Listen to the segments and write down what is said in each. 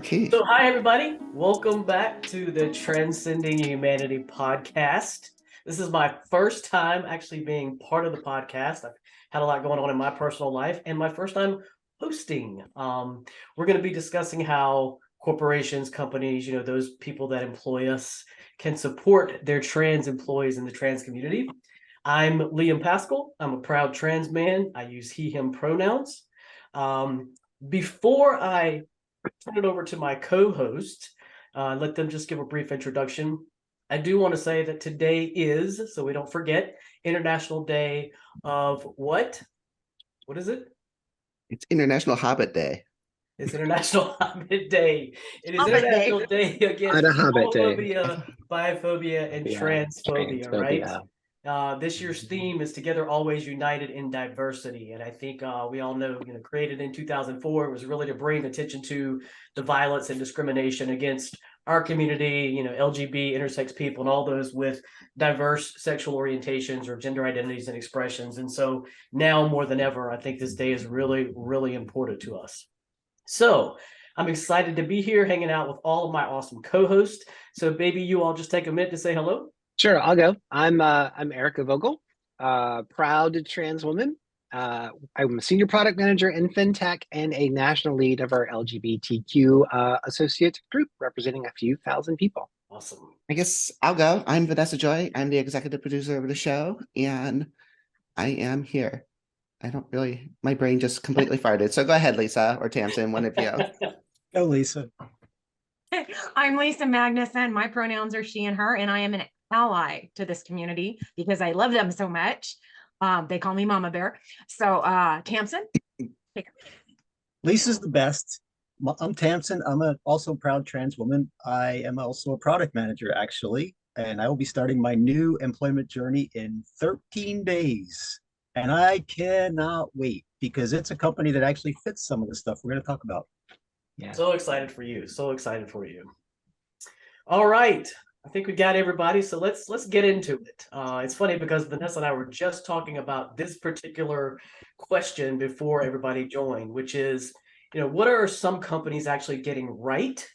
Okay. So, hi, everybody. Welcome back to the Transcending Humanity podcast. This is my first time actually being part of the podcast. I've had a lot going on in my personal life and my first time hosting. We're going to be discussing how corporations, companies, those people that employ us can support their trans employees in the trans community. I'm Liam Paschall. I'm a proud trans man. I use he, him pronouns. Before I turn it over to my co-host, let them just give a brief introduction. I do want to say that today is, so we don't forget, International Day of what? What is it? It's International Hobbit Day. It's International Hobbit Day. It is Hobbit International Day. Day against a Hobbit Day. homophobia, biphobia, and transphobia, right? This year's theme is Together Always United in Diversity. And I think we all know, created in 2004, it was really to bring attention to the violence and discrimination against our community, LGBT, intersex people, and all those with diverse sexual orientations or gender identities and expressions. And so now more than ever, I think this day is really, really important to us. So I'm excited to be here hanging out with all of my awesome co-hosts. So maybe you all just take a minute to say hello. Sure, I'll go. I'm Erica Vogel, proud trans woman. I'm a senior product manager in FinTech and a national lead of our LGBTQ associate group, representing a few thousand people. Awesome. I guess I'll go. I'm Vanessa Joy. I'm the executive producer of the show, and I am here. I don't really, my brain just completely farted. So go ahead, Lisa or Tamsin, one of you. Go, Lisa. I'm Lisa Magnuson. My pronouns are she and her, and I am an ally to this community because I love them so much. They call me Mama Bear. So Tamsin. Lisa's the best. I'm Tamsin. I'm also a proud trans woman. I am also a product manager, actually, and I will be starting my new employment journey in 13 days. And I cannot wait because it's a company that actually fits some of the stuff we're going to talk about. Yeah. So excited for you. So excited for you. All right. I think we got everybody. So let's get into it. It's funny because Vanessa and I were just talking about this particular question before everybody joined, which is, what are some companies actually getting right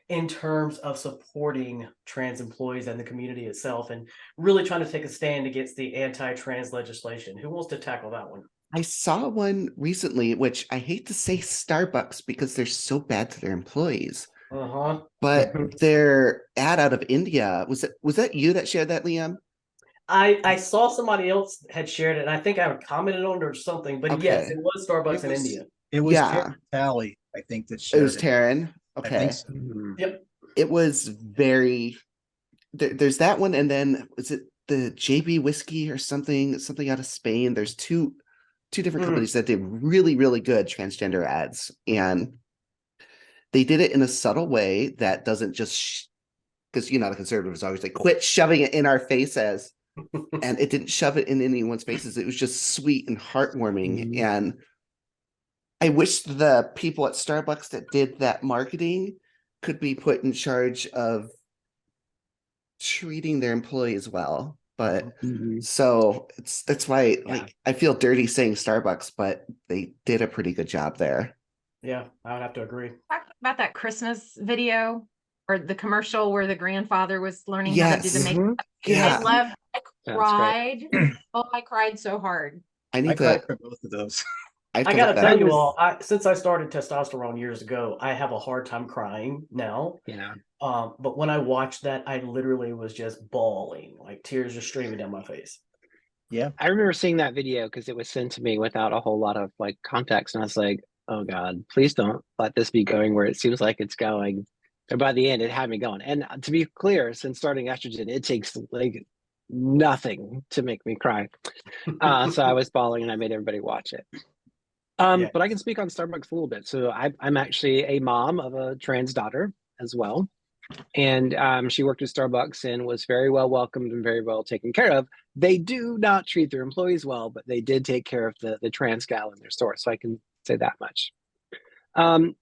in terms of supporting trans employees and the community itself and really trying to take a stand against the anti-trans legislation? Who wants to tackle that one? I saw one recently, which I hate to say Starbucks because they're so bad to their employees. But their ad out of India, was that you that shared that, Liam? I saw somebody else had shared it, and I think I commented on it or something. But yes, it was Starbucks in India. It was Taryn Talley, I think, that shared it. It was Taryn. Okay. So. Yep. It was very. There's that one, and then was it the JB whiskey or something out of Spain? There's two different companies that did really, really good transgender ads, and they did it in a subtle way that doesn't just because the conservatives always like quit shoving it in our faces, and it didn't shove it in anyone's faces. It was just sweet and heartwarming, and I wish the people at Starbucks that did that marketing could be put in charge of treating their employees well. But so that's why I feel dirty saying Starbucks, but they did a pretty good job there. Yeah, I would have to agree. Talk about that Christmas video or the commercial where the grandfather was learning how to do the makeup. Yeah. I cried. Oh, I cried so hard. I cried for both of those. I gotta tell you all, since I started testosterone years ago, I have a hard time crying now. Yeah. But when I watched that, I literally was just bawling, like tears just streaming down my face. Yeah. I remember seeing that video because it was sent to me without a whole lot of context. And I was like, oh God, please don't let this be going where it seems like it's going. And by the end, it had me going. And to be clear, since starting estrogen, it takes nothing to make me cry. So I was bawling and I made everybody watch it. But I can speak on Starbucks a little bit. So I'm actually a mom of a trans daughter as well. And she worked at Starbucks and was very well welcomed and very well taken care of. They do not treat their employees well, but they did take care of the trans gal in their store. So I can say that much.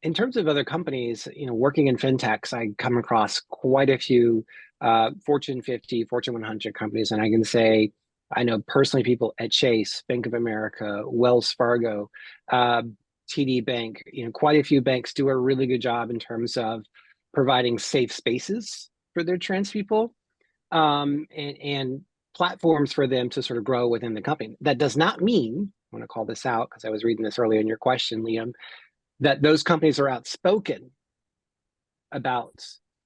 In terms of other companies, working in fintechs, I come across quite a few Fortune 50, Fortune 100 companies. And I can say, I know personally people at Chase, Bank of America, Wells Fargo, TD Bank, quite a few banks do a really good job in terms of providing safe spaces for their trans people, and platforms for them to sort of grow within the company. That does not mean, I want to call this out because I was reading this earlier in your question, Liam, that those companies are outspoken about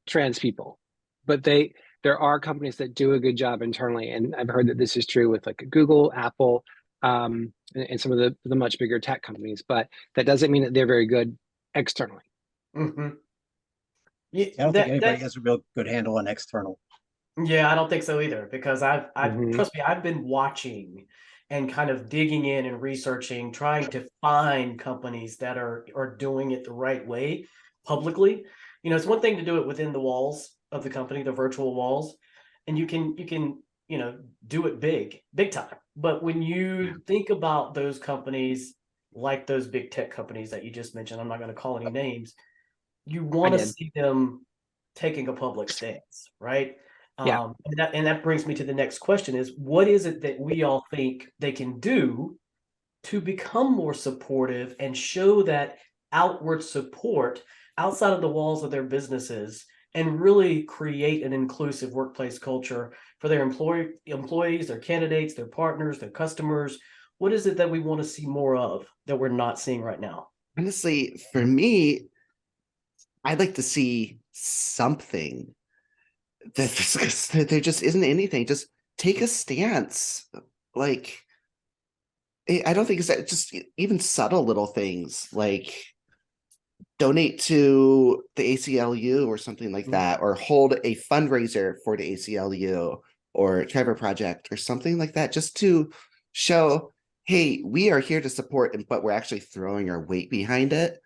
trans people, but there are companies that do a good job internally, and I've heard that this is true with like Google, Apple, and some of the much bigger tech companies, but that doesn't mean that they're very good externally. Mm-hmm. I don't think anybody has a real good handle on external. Yeah, I don't think so either, because I've trust me, I've been watching and kind of digging in and researching, trying to find companies that are doing it the right way publicly. It's one thing to do it within the walls of the company, the virtual walls, and you can do it big time. But when you think about those companies, like those big tech companies that you just mentioned, I'm not going to call any names, you want to see them taking a public stance, right? Yeah. And that brings me to the next question is, what is it that we all think they can do to become more supportive and show that outward support outside of the walls of their businesses, and really create an inclusive workplace culture for their employees, their candidates, their partners, their customers? What is it that we want to see more of that we're not seeing right now? Honestly, for me, I'd like to see something. There just isn't anything. Just take a stance. Like, I don't think it's that, just even subtle little things like donate to the ACLU or something like that, or hold a fundraiser for the ACLU or Trevor Project or something like that, just to show, hey, we are here to support, but we're actually throwing our weight behind it.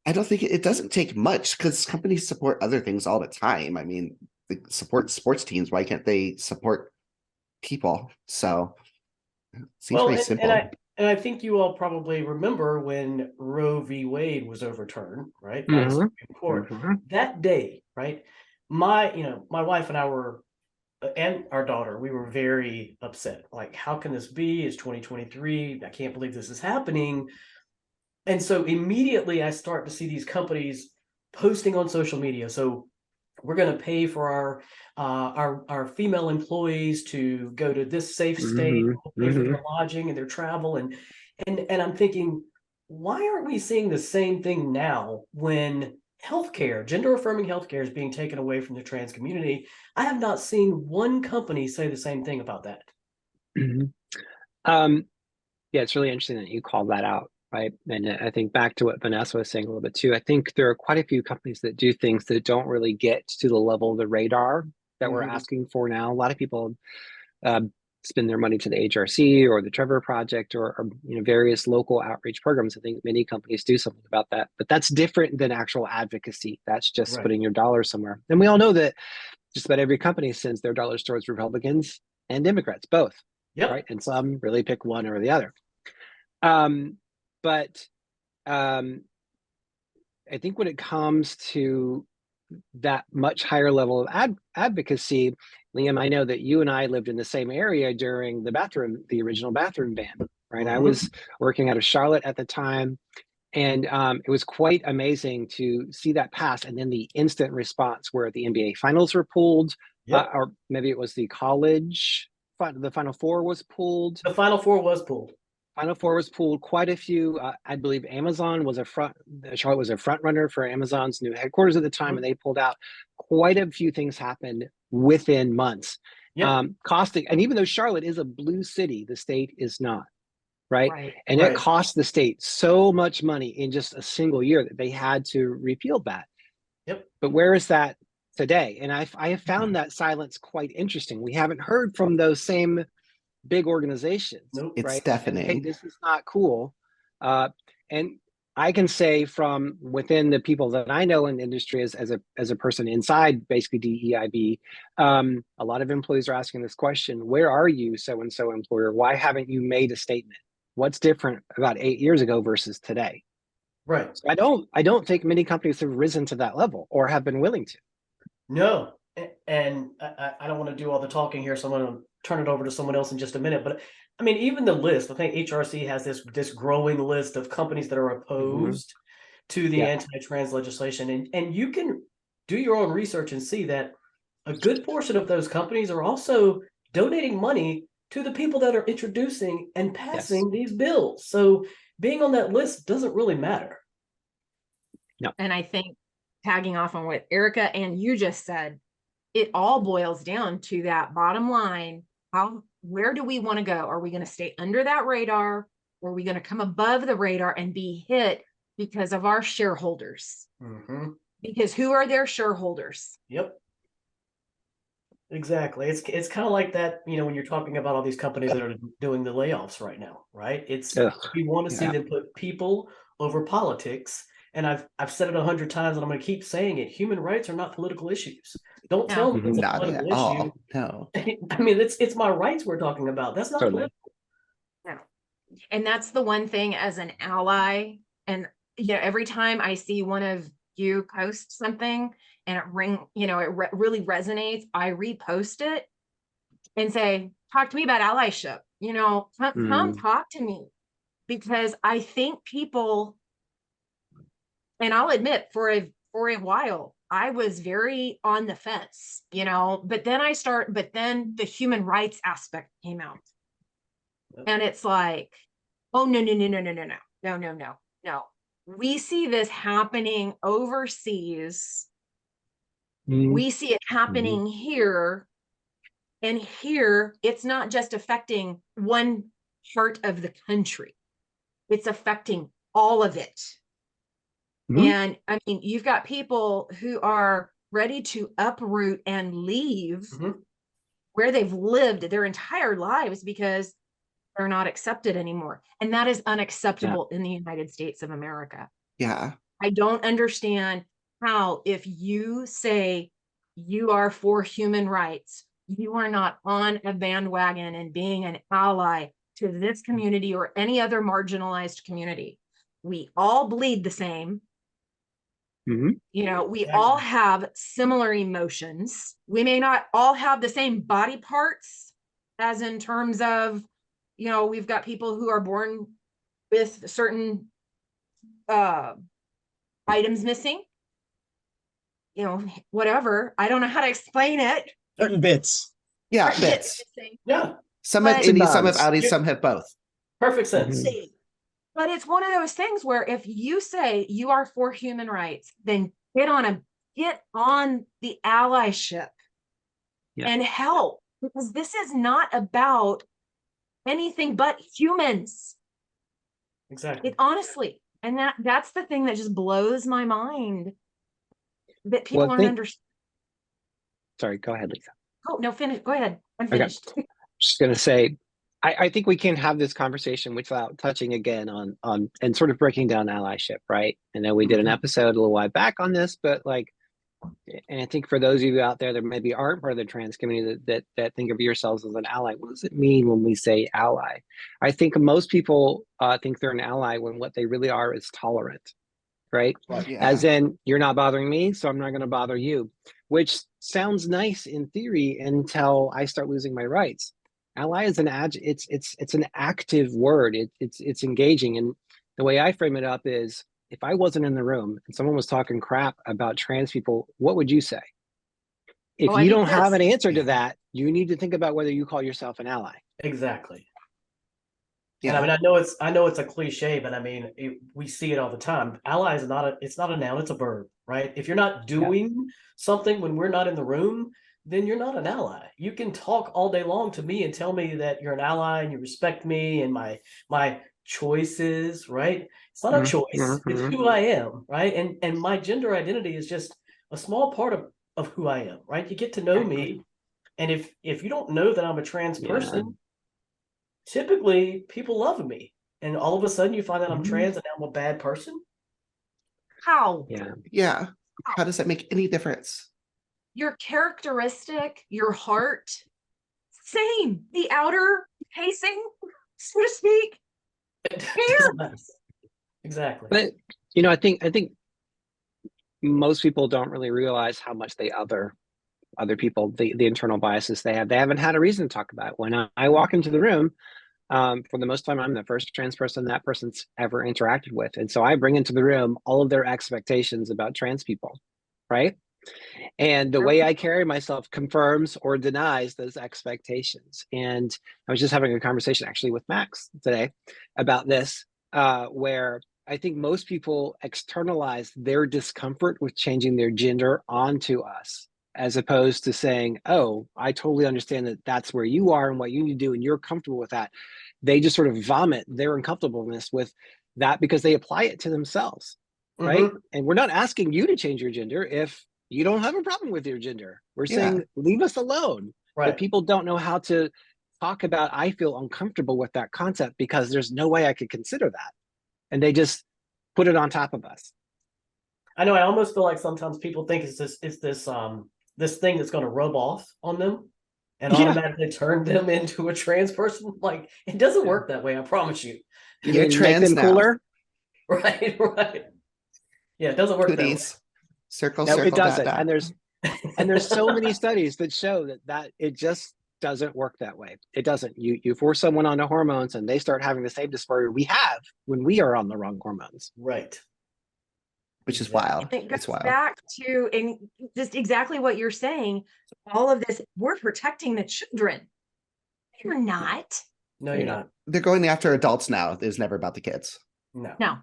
I don't think it doesn't take much, because companies support other things all the time. I mean, they support sports teams. Why can't they support people? So it seems pretty simple. And I think you all probably remember when Roe v. Wade was overturned, right, by the Supreme Court. That day, right, my wife and I were, and our daughter, we were very upset. Like, how can this be? It's 2023. I can't believe this is happening. And so immediately I start to see these companies posting on social media. So we're going to pay for our female employees to go to this safe state, we'll pay for their lodging and their travel. And I'm thinking, why aren't we seeing the same thing now when healthcare, gender affirming healthcare, is being taken away from the trans community? I have not seen one company say the same thing about that. Yeah, it's really interesting that you called that out. Right. And I think back to what Vanessa was saying a little bit too, I think there are quite a few companies that do things that don't really get to the level of the radar that we're asking for now. A lot of people spend their money to the HRC or the Trevor Project or various local outreach programs. I think many companies do something about that, but that's different than actual advocacy. That's just putting your dollars somewhere. And we all know that just about every company sends their dollars towards Republicans and Democrats, both. Right. And some really pick one or the other. But I think when it comes to that much higher level of advocacy, Liam, I know that you and I lived in the same area during the original bathroom ban, right? I was working out of Charlotte at the time, and it was quite amazing to see that pass, and then the instant response where the NBA finals were pulled, or maybe it was the college, the Final Four was pulled. The Final Four was pulled. Final Four was pulled. Quite a few. I believe Amazon was Charlotte was a front runner for Amazon's new headquarters at the time, and they pulled out. Quite a few things happened within months. Costing, and even though Charlotte is a blue city, the state is not. Right. And it cost the state so much money in just a single year that they had to repeal that. But where is that today? And I have found that silence quite interesting. We haven't heard from those same big organizations. It's deafening. Hey, this is not cool. And I can say from within the people that I know in the industry as a person inside basically DEIB, a lot of employees are asking this question: where are you, so-and-so employer? Why haven't you made a statement? What's different about 8 years ago versus today? Right. So I don't think many companies have risen to that level or have been willing to. No, and I don't want to do all the talking here, so I'm going to turn it over to someone else in just a minute. But I mean, even the list, I think HRC has this growing list of companies that are opposed to the anti-trans legislation, and you can do your own research and see that a good portion of those companies are also donating money to the people that are introducing and passing these bills. So being on that list doesn't really matter. No. And I think tagging off on what Erica and you just said, it all boils down to that bottom line. Where do we want to go? Are we going to stay under that radar? Or are we going to come above the radar and be hit because of our shareholders? Because who are their shareholders? Yep. Exactly. It's kind of like that, you know, when you're talking about all these companies that are doing the layoffs right now, right? It's we want to see them put people over politics. And I've said it 100 times, and I'm going to keep saying it. Human rights are not political issues. Don't tell me it's a Not political at all. issue. No. I mean, it's my rights we're talking about. That's not political. No. And that's the one thing as an ally. And you know, every time I see one of you post something and it really resonates, I repost it and say, talk to me about allyship. You know, come talk to me, because I think people, and I'll admit for a while, I was very on the fence, you know, but then the human rights aspect came out. And it's like, oh, no. We see this happening overseas. We see it happening here. And here, it's not just affecting one part of the country. It's affecting all of it. And I mean, you've got people who are ready to uproot and leave where they've lived their entire lives because they're not accepted anymore. And that is unacceptable in the United States of America. Yeah. I don't understand how, if you say you are for human rights, you are not on a bandwagon and being an ally to this community or any other marginalized community. We all bleed the same. You know, we all have similar emotions. We may not all have the same body parts, as in terms of, you know, we've got people who are born with certain items missing, you know, whatever. I don't know how to explain it. Certain bits. Yeah, Certain bits. missing. Yeah. Some have But- innies, some have outies, some have both. Perfect sense. But it's one of those things where if you say you are for human rights, then get on the allyship and help, because this is not about anything but humans. Exactly. Honestly, and that's the thing that just blows my mind, that people aren't understanding. Sorry, go ahead, Lisa. Oh no, finish. Go ahead. I'm finished. Just gonna say, I think we can have this conversation without touching again on and sort of breaking down allyship, right? I know we did an episode a little while back on this, but like, and I think for those of you out there that maybe aren't part of the trans community that think of yourselves as an ally, what does it mean when we say ally? I think most people think they're an ally when what they really are is tolerant, right? As in, you're not bothering me, so I'm not going to bother you, which sounds nice in theory until I start losing my rights. Ally is it's an active word. It's engaging, and the way I frame it up is, if I wasn't in the room and someone was talking crap about trans people, what would you say? If you don't have an answer to that, you need to think about whether you call yourself an ally. Exactly. Yeah. And I mean, I know it's a cliche, but I mean, we see it all the time. Ally is it's not a noun, it's a verb, right? If you're not doing something when we're not in the room, then you're not an ally. You can talk all day long to me and tell me that you're an ally and you respect me and my choices, right? It's not a choice, it's who I am, right? And my gender identity is just a small part of who I am, right? You get to know me, and if you don't know that I'm a trans person, typically people love me, and all of a sudden you find out I'm trans and I'm a bad person. How? Yeah. How does that make any difference? Your characteristic, your heart, same. The outer pacing, so to speak. Exactly. But I think most people don't really realize how much they other other people, the internal biases they have. They haven't had a reason to talk about it. When I walk into the room, for the most time, I'm the first trans person that person's ever interacted with. And so I bring into the room all of their expectations about trans people, right? And the way I carry myself confirms or denies those expectations. And I was just having a conversation actually with Max today about this, where I think most people externalize their discomfort with changing their gender onto us, as opposed to saying, oh, I totally understand that that's where you are and what you need to do, and you're comfortable with that. They just sort of vomit their uncomfortableness with that because they apply it to themselves, right? And we're not asking you to change your gender if you don't have a problem with your gender. We're saying, leave us alone. Right. But people don't know how to talk about, I feel uncomfortable with that concept because there's no way I could consider that. And they just put it on top of us. I know. I almost feel like sometimes people think it's this this thing that's going to rub off on them and automatically turn them into a trans person. Like, it doesn't work that way. I promise you. You're trans make them now. cooler. Right. Yeah, it doesn't work that way. Circle, no, circle, it doesn't. dot. And there's so many studies that show that it just doesn't work that way. It doesn't. You force someone onto hormones and they start having the same dysphoria we have when we are on the wrong hormones. Right. Which is wild. It goes It's wild. back to and just exactly what you're saying. All of this, we're protecting the children. You're not. No, you're not. They're going after adults now. It was never about the kids. No.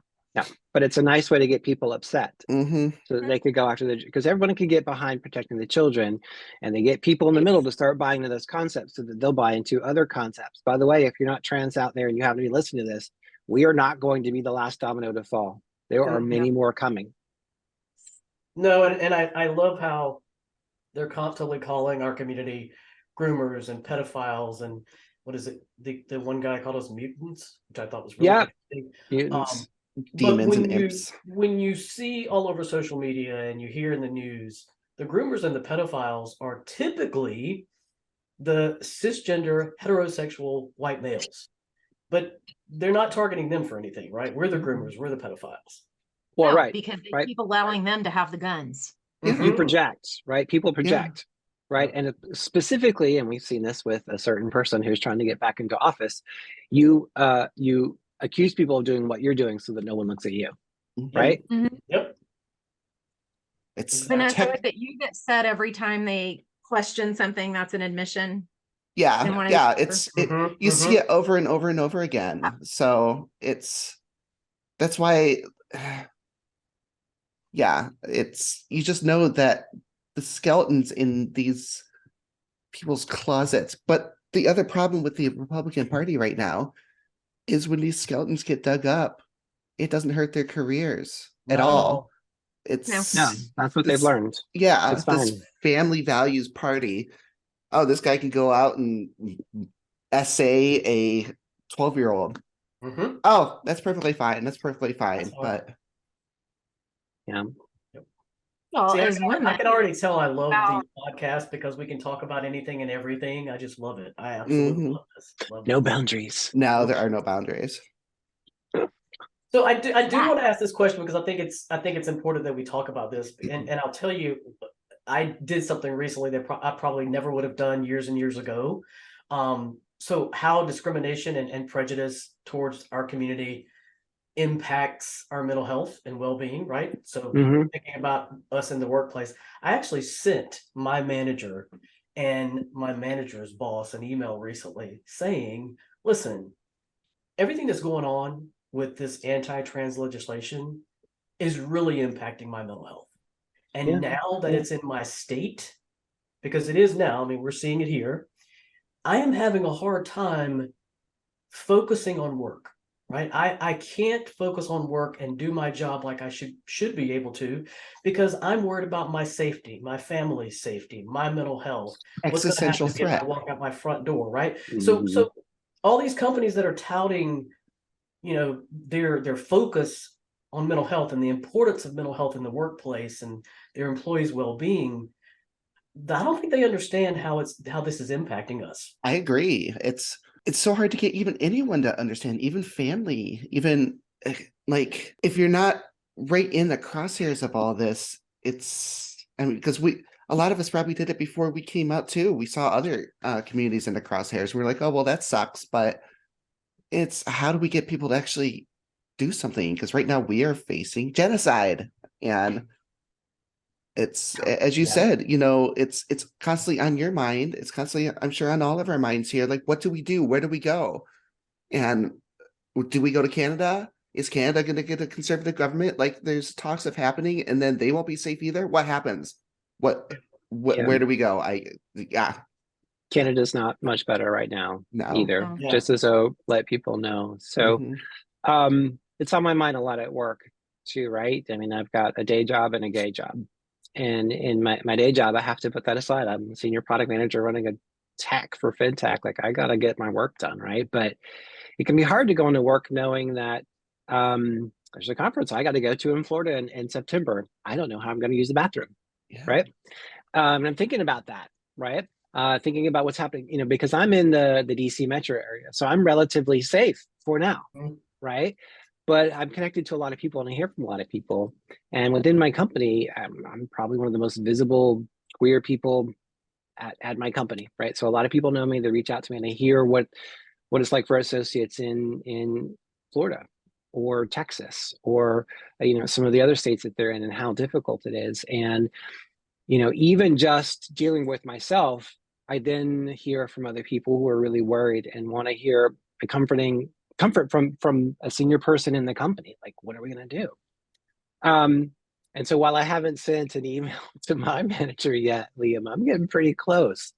But it's a nice way to get people upset, Mm-hmm. so that they could go after because everyone can get behind protecting the children, and they get people in the middle to start buying into those concepts so that they'll buy into other concepts. By the way, if you're not trans out there and you happen to be listening to this, we are not going to be the last domino to fall. There are many more coming. No, and I love how they're constantly calling our community groomers and pedophiles and what is it? The one guy called us mutants, which I thought was really interesting. Mutants. Demons and imps. When you see all over social media and you hear in the news, the groomers and the pedophiles are typically the cisgender heterosexual white males, but they're not targeting them for anything, right? We're the groomers, we're the pedophiles. Well, No, right. because they keep allowing them to have the guns. You project, right? People project, right? And specifically, and we've seen this with a certain person who's trying to get back into office, you accuse people of doing what you're doing so that no one looks at you, right? Yep. It's Vanessa, that you get said every time they question something that's an admission. Yeah. You see it over and over and over again. So that's why. You just know that the skeletons in these people's closets. But the other problem with the Republican Party right now is when these skeletons get dug up, it doesn't hurt their careers at all. It's that's what they've learned. Yeah, it's this fine. family values party. Oh, this guy can go out and essay a 12-year-old. Oh, that's perfectly fine. That's perfectly fine. But Well, See, as women, I can already tell I love the podcast because we can talk about anything and everything. I just love it. I absolutely love this. No boundaries. No, there are no boundaries. So I do want to ask this question because I think it's important that we talk about this. And I'll tell you, I did something recently that I probably never would have done years and years ago. So how discrimination and prejudice towards our community impacts our mental health and well-being, right? So thinking about us in the workplace, I actually sent my manager and my manager's boss an email recently saying, listen, everything that's going on with this anti-trans legislation is really impacting my mental health. And now that it's in my state, because it is now, I mean, we're seeing it here, I am having a hard time focusing on work. Right. I can't focus on work and do my job like I should be able to, because I'm worried about my safety, my family's safety, my mental health. Existential threat. I walk out my front door. Right. So all these companies that are touting, their focus on mental health and the importance of mental health in the workplace and their employees' well-being, I don't think they understand how this is impacting us. I agree. It's so hard to get even anyone to understand, even family, even like if you're not right in the crosshairs of all this, because a lot of us probably did it before we came out too. We saw other communities in the crosshairs. We were like, oh, well, that sucks. But it's how do we get people to actually do something? Because right now we are facing genocide. And it's, as you said, you know, it's constantly on your mind. It's constantly, I'm sure, on all of our minds here. Like, what do we do? Where do we go? And do we go to Canada? Is Canada going to get a conservative government? Like, there's talks of happening, and then they won't be safe either. What happens? Where do we go? Canada's not much better right now either. No. Just as so let people know. So it's on my mind a lot at work too, right? I mean, I've got a day job and a gay job. And in my day job, I have to put that aside. I'm a senior product manager running a tech for fintech. Like, I got to get my work done, right? But it can be hard to go into work knowing that there's a conference I got to go to in Florida in September. I don't know how I'm going to use the bathroom, right? And I'm thinking about that, right? Thinking about what's happening, you know, because I'm in the DC metro area, so I'm relatively safe for now, right? But I'm connected to a lot of people and I hear from a lot of people. And within my company, I'm probably one of the most visible queer people at my company, right? So a lot of people know me, they reach out to me and they hear what it's like for associates in Florida or Texas or, you know, some of the other states that they're in and how difficult it is. And, you know, even just dealing with myself, I then hear from other people who are really worried and want to hear a comfort from a senior person in the company. Like, what are we going to do? And so while I haven't sent an email to my manager yet, Liam, I'm getting pretty close.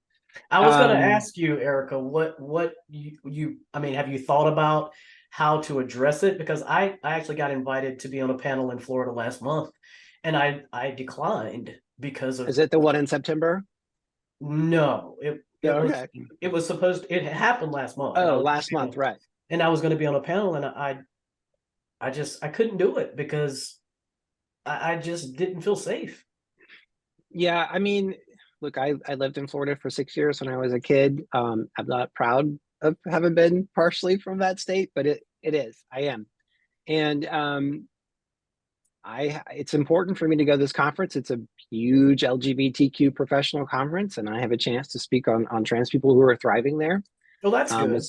I was going to ask you, Erica, what you I mean, have you thought about how to address it? Because I actually got invited to be on a panel in Florida last month, and I declined because of. Is it the one in September? No, it was supposed. It happened last month. Oh, last month, right? And I was going to be on a panel, and I couldn't do it because I just didn't feel safe. Yeah, I mean, look, I lived in Florida for 6 years when I was a kid. I'm not proud of having been partially from that state, but it is. I am. And it's important for me to go to this conference. It's a huge LGBTQ professional conference, and I have a chance to speak on trans people who are thriving there. Well, that's good.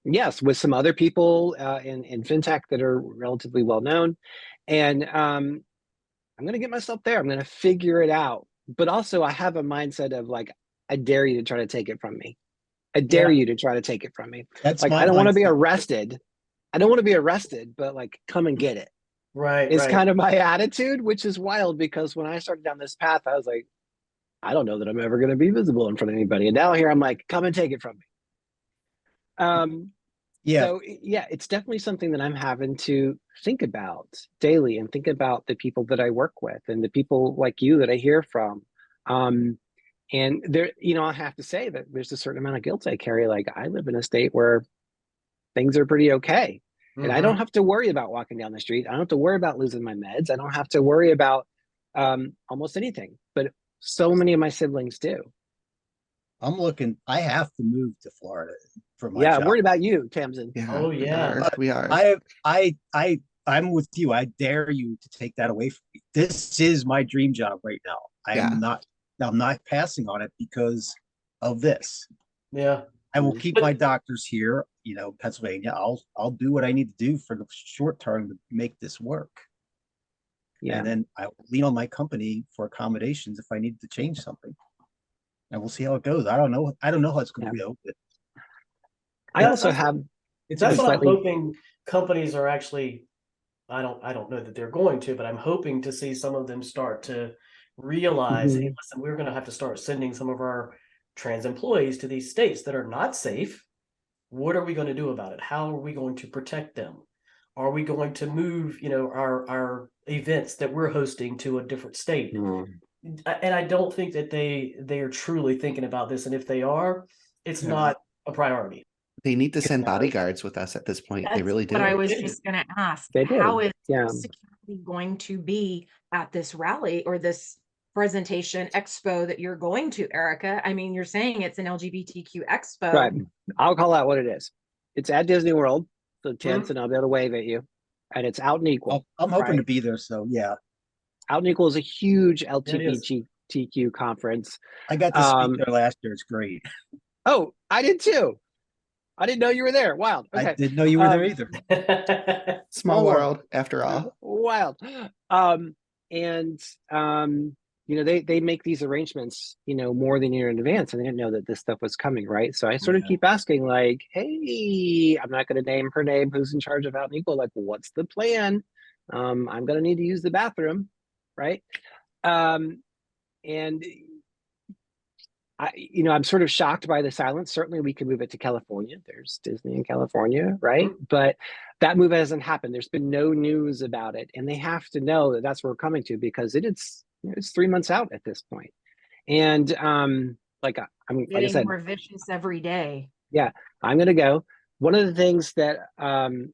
Yes, with some other people in fintech that are relatively well known. And I'm going to get myself there. I'm going to figure it out. But also I have a mindset of like, I dare you to try to take it from me. I dare you to try to take it from me. That's like, I don't want to be arrested. I don't want to be arrested, but like, come and get it. Right. It's kind of my attitude, which is wild because when I started down this path, I was like, I don't know that I'm ever going to be visible in front of anybody. And now here I'm like, come and take it from me. So yeah, it's definitely something that I'm having to think about daily and think about the people that I work with and the people like you that I hear from. And there, you know, I have to say that there's a certain amount of guilt I carry. Like, I live in a state where things are pretty okay. And I don't have to worry about walking down the street. I don't have to worry about losing my meds. I don't have to worry about almost anything, but so many of my siblings do. I have to move to Florida for my job. I'm worried about you, Tamsin. Yeah, oh yeah, we are. I'm with you. I dare you to take that away from me. This is my dream job right now. I'm not passing on it because of this. Yeah. I will keep my doctors here, you know, Pennsylvania. I'll do what I need to do for the short term to make this work. Yeah. And then I'll lean on my company for accommodations if I need to change something. And we'll see how it goes. I don't know how it's going to go. But That's what I'm hoping companies are actually. I don't know that they're going to, but I'm hoping to see some of them start to realize, hey, listen, we're going to have to start sending some of our trans employees to these states that are not safe. What are we going to do about it? How are we going to protect them? Are we going to move, you know, our events that we're hosting to a different state? And I don't think that they are truly thinking about this. And if they are, it's not a priority. They need to send bodyguards with us at this point. They really do. But I was just going to ask, how is security going to be at this rally or this presentation expo that you're going to, Erica? I mean, you're saying it's an LGBTQ expo. Right. I'll call out what it is. It's at Disney World. So Tamsin, I'll be able to wave at you. And it's Out and Equal. I'm hoping to be there. So yeah. Out and Equal is a huge LGBTQ conference. I got to speak there last year. It's great. Oh, I did too. I didn't know you were there. Wild. Okay. I didn't know you were there either. Small world, after all. Wild. And they make these arrangements, more than a year in advance, and they didn't know that this stuff was coming, right? So I sort of keep asking, like, hey, I'm not going to name her name, who's in charge of Out and Equal, like, what's the plan? I'm going to need to use the bathroom, right? And I'm sort of shocked by the silence. Certainly we can move it to California. There's Disney in California, right? But that move hasn't happened. There's been no news about it. And they have to know that that's where we're coming to, because it's 3 months out at this point. And like I said, more vicious every day. Yeah, I'm going to go. One of the things that,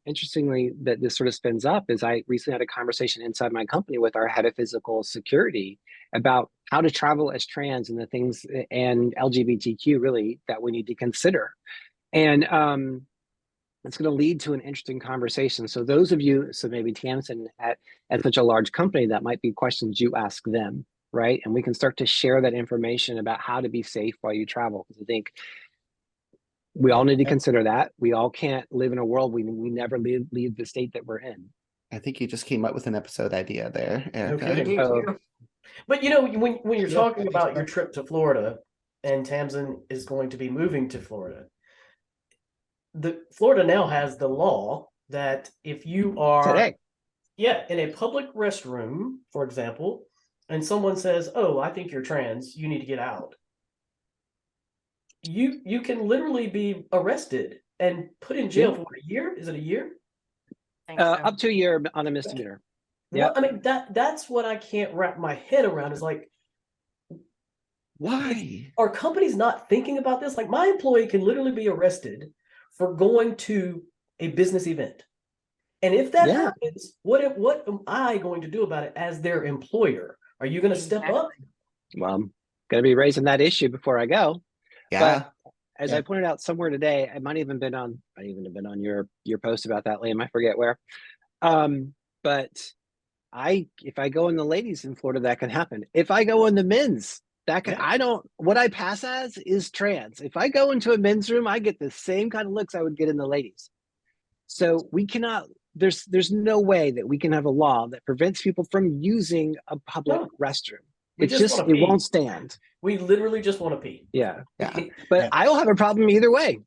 interestingly, that this sort of spins up is I recently had a conversation inside my company with our head of physical security about how to travel as trans and the things and LGBTQ really that we need to consider. And it's going to lead to an interesting conversation. So those of you, so maybe Tamsin at such a large company, that might be questions you ask them, right? And we can start to share that information about how to be safe while you travel. Because I think we all need to consider that. We all can't live in a world we never leave the state that we're in. I think you just came up with an episode idea there, Erica. Okay. But when you're talking about your trip to Florida, and Tamsin is going to be moving to Florida, Florida now has the law that if you are in a public restroom, for example, and someone says, "Oh, I think you're trans, you need to get out," you can literally be arrested and put in jail for a year. Is it a year? Up to a year on a misdemeanor. Yeah, well, I mean that's what I can't wrap my head around. Is like, why are companies not thinking about this? Like, my employee can literally be arrested for going to a business event, and if that happens, what am I going to do about it as their employer? Are you going to step up? Well, I'm going to be raising that issue before I go. Yeah. But as I pointed out somewhere today, I might even have been on your post about that, Liam. I forget where. But if I go in the ladies in Florida, that can happen. If I go in the men's, that can what I pass as is trans. If I go into a men's room, I get the same kind of looks I would get in the ladies. So we cannot, there's no way that we can have a law that prevents people from using a public restroom. It won't stand. We literally just want to pee. Yeah. But I will have a problem either way.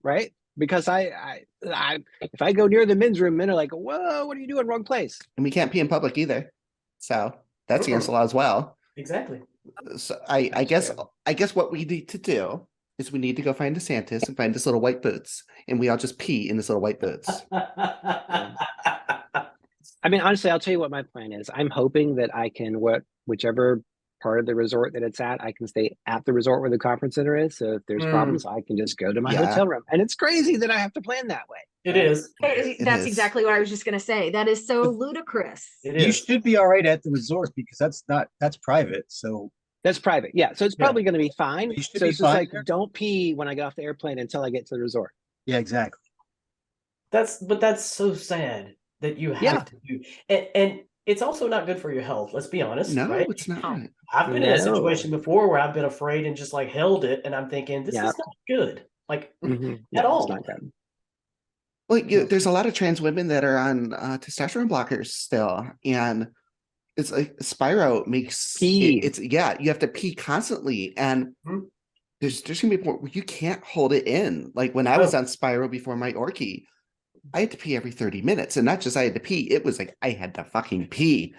Right? Because if I go near the men's room, men are like, "Whoa, what are you doing? Wrong place." And we can't pee in public either. So that's against the law as well. Exactly. So I guess what we need to do is we need to go find DeSantis and find his little white boots, and we all just pee in his little white boots. I mean, honestly, I'll tell you what my plan is. I'm hoping that I can whichever part of the resort that it's at, I can stay at the resort where the conference center is. So if there's problems, I can just go to my hotel room. And it's crazy that I have to plan that way. It is. That's exactly what I was just going to say. That is so ludicrous. You should be all right at the resort because that's private. So that's private. Yeah. So it's probably going to be fine. You should so be it's fine just like, don't pee when I get off the airplane until I get to the resort. Yeah, exactly. That's so sad that you have to do. And it's also not good for your health. Let's be honest. No, right? it's not. I've been in a situation before where I've been afraid and just like held it, and I'm thinking this is not good, like at all. It's not good. Well, there's a lot of trans women that are on testosterone blockers still, and it's like Spiro makes pee. You have to pee constantly, and there's gonna be a point where you can't hold it in. Like when I was on Spiro before my Orky, I had to pee every 30 minutes, and not just I had to pee, it was like I had to fucking pee.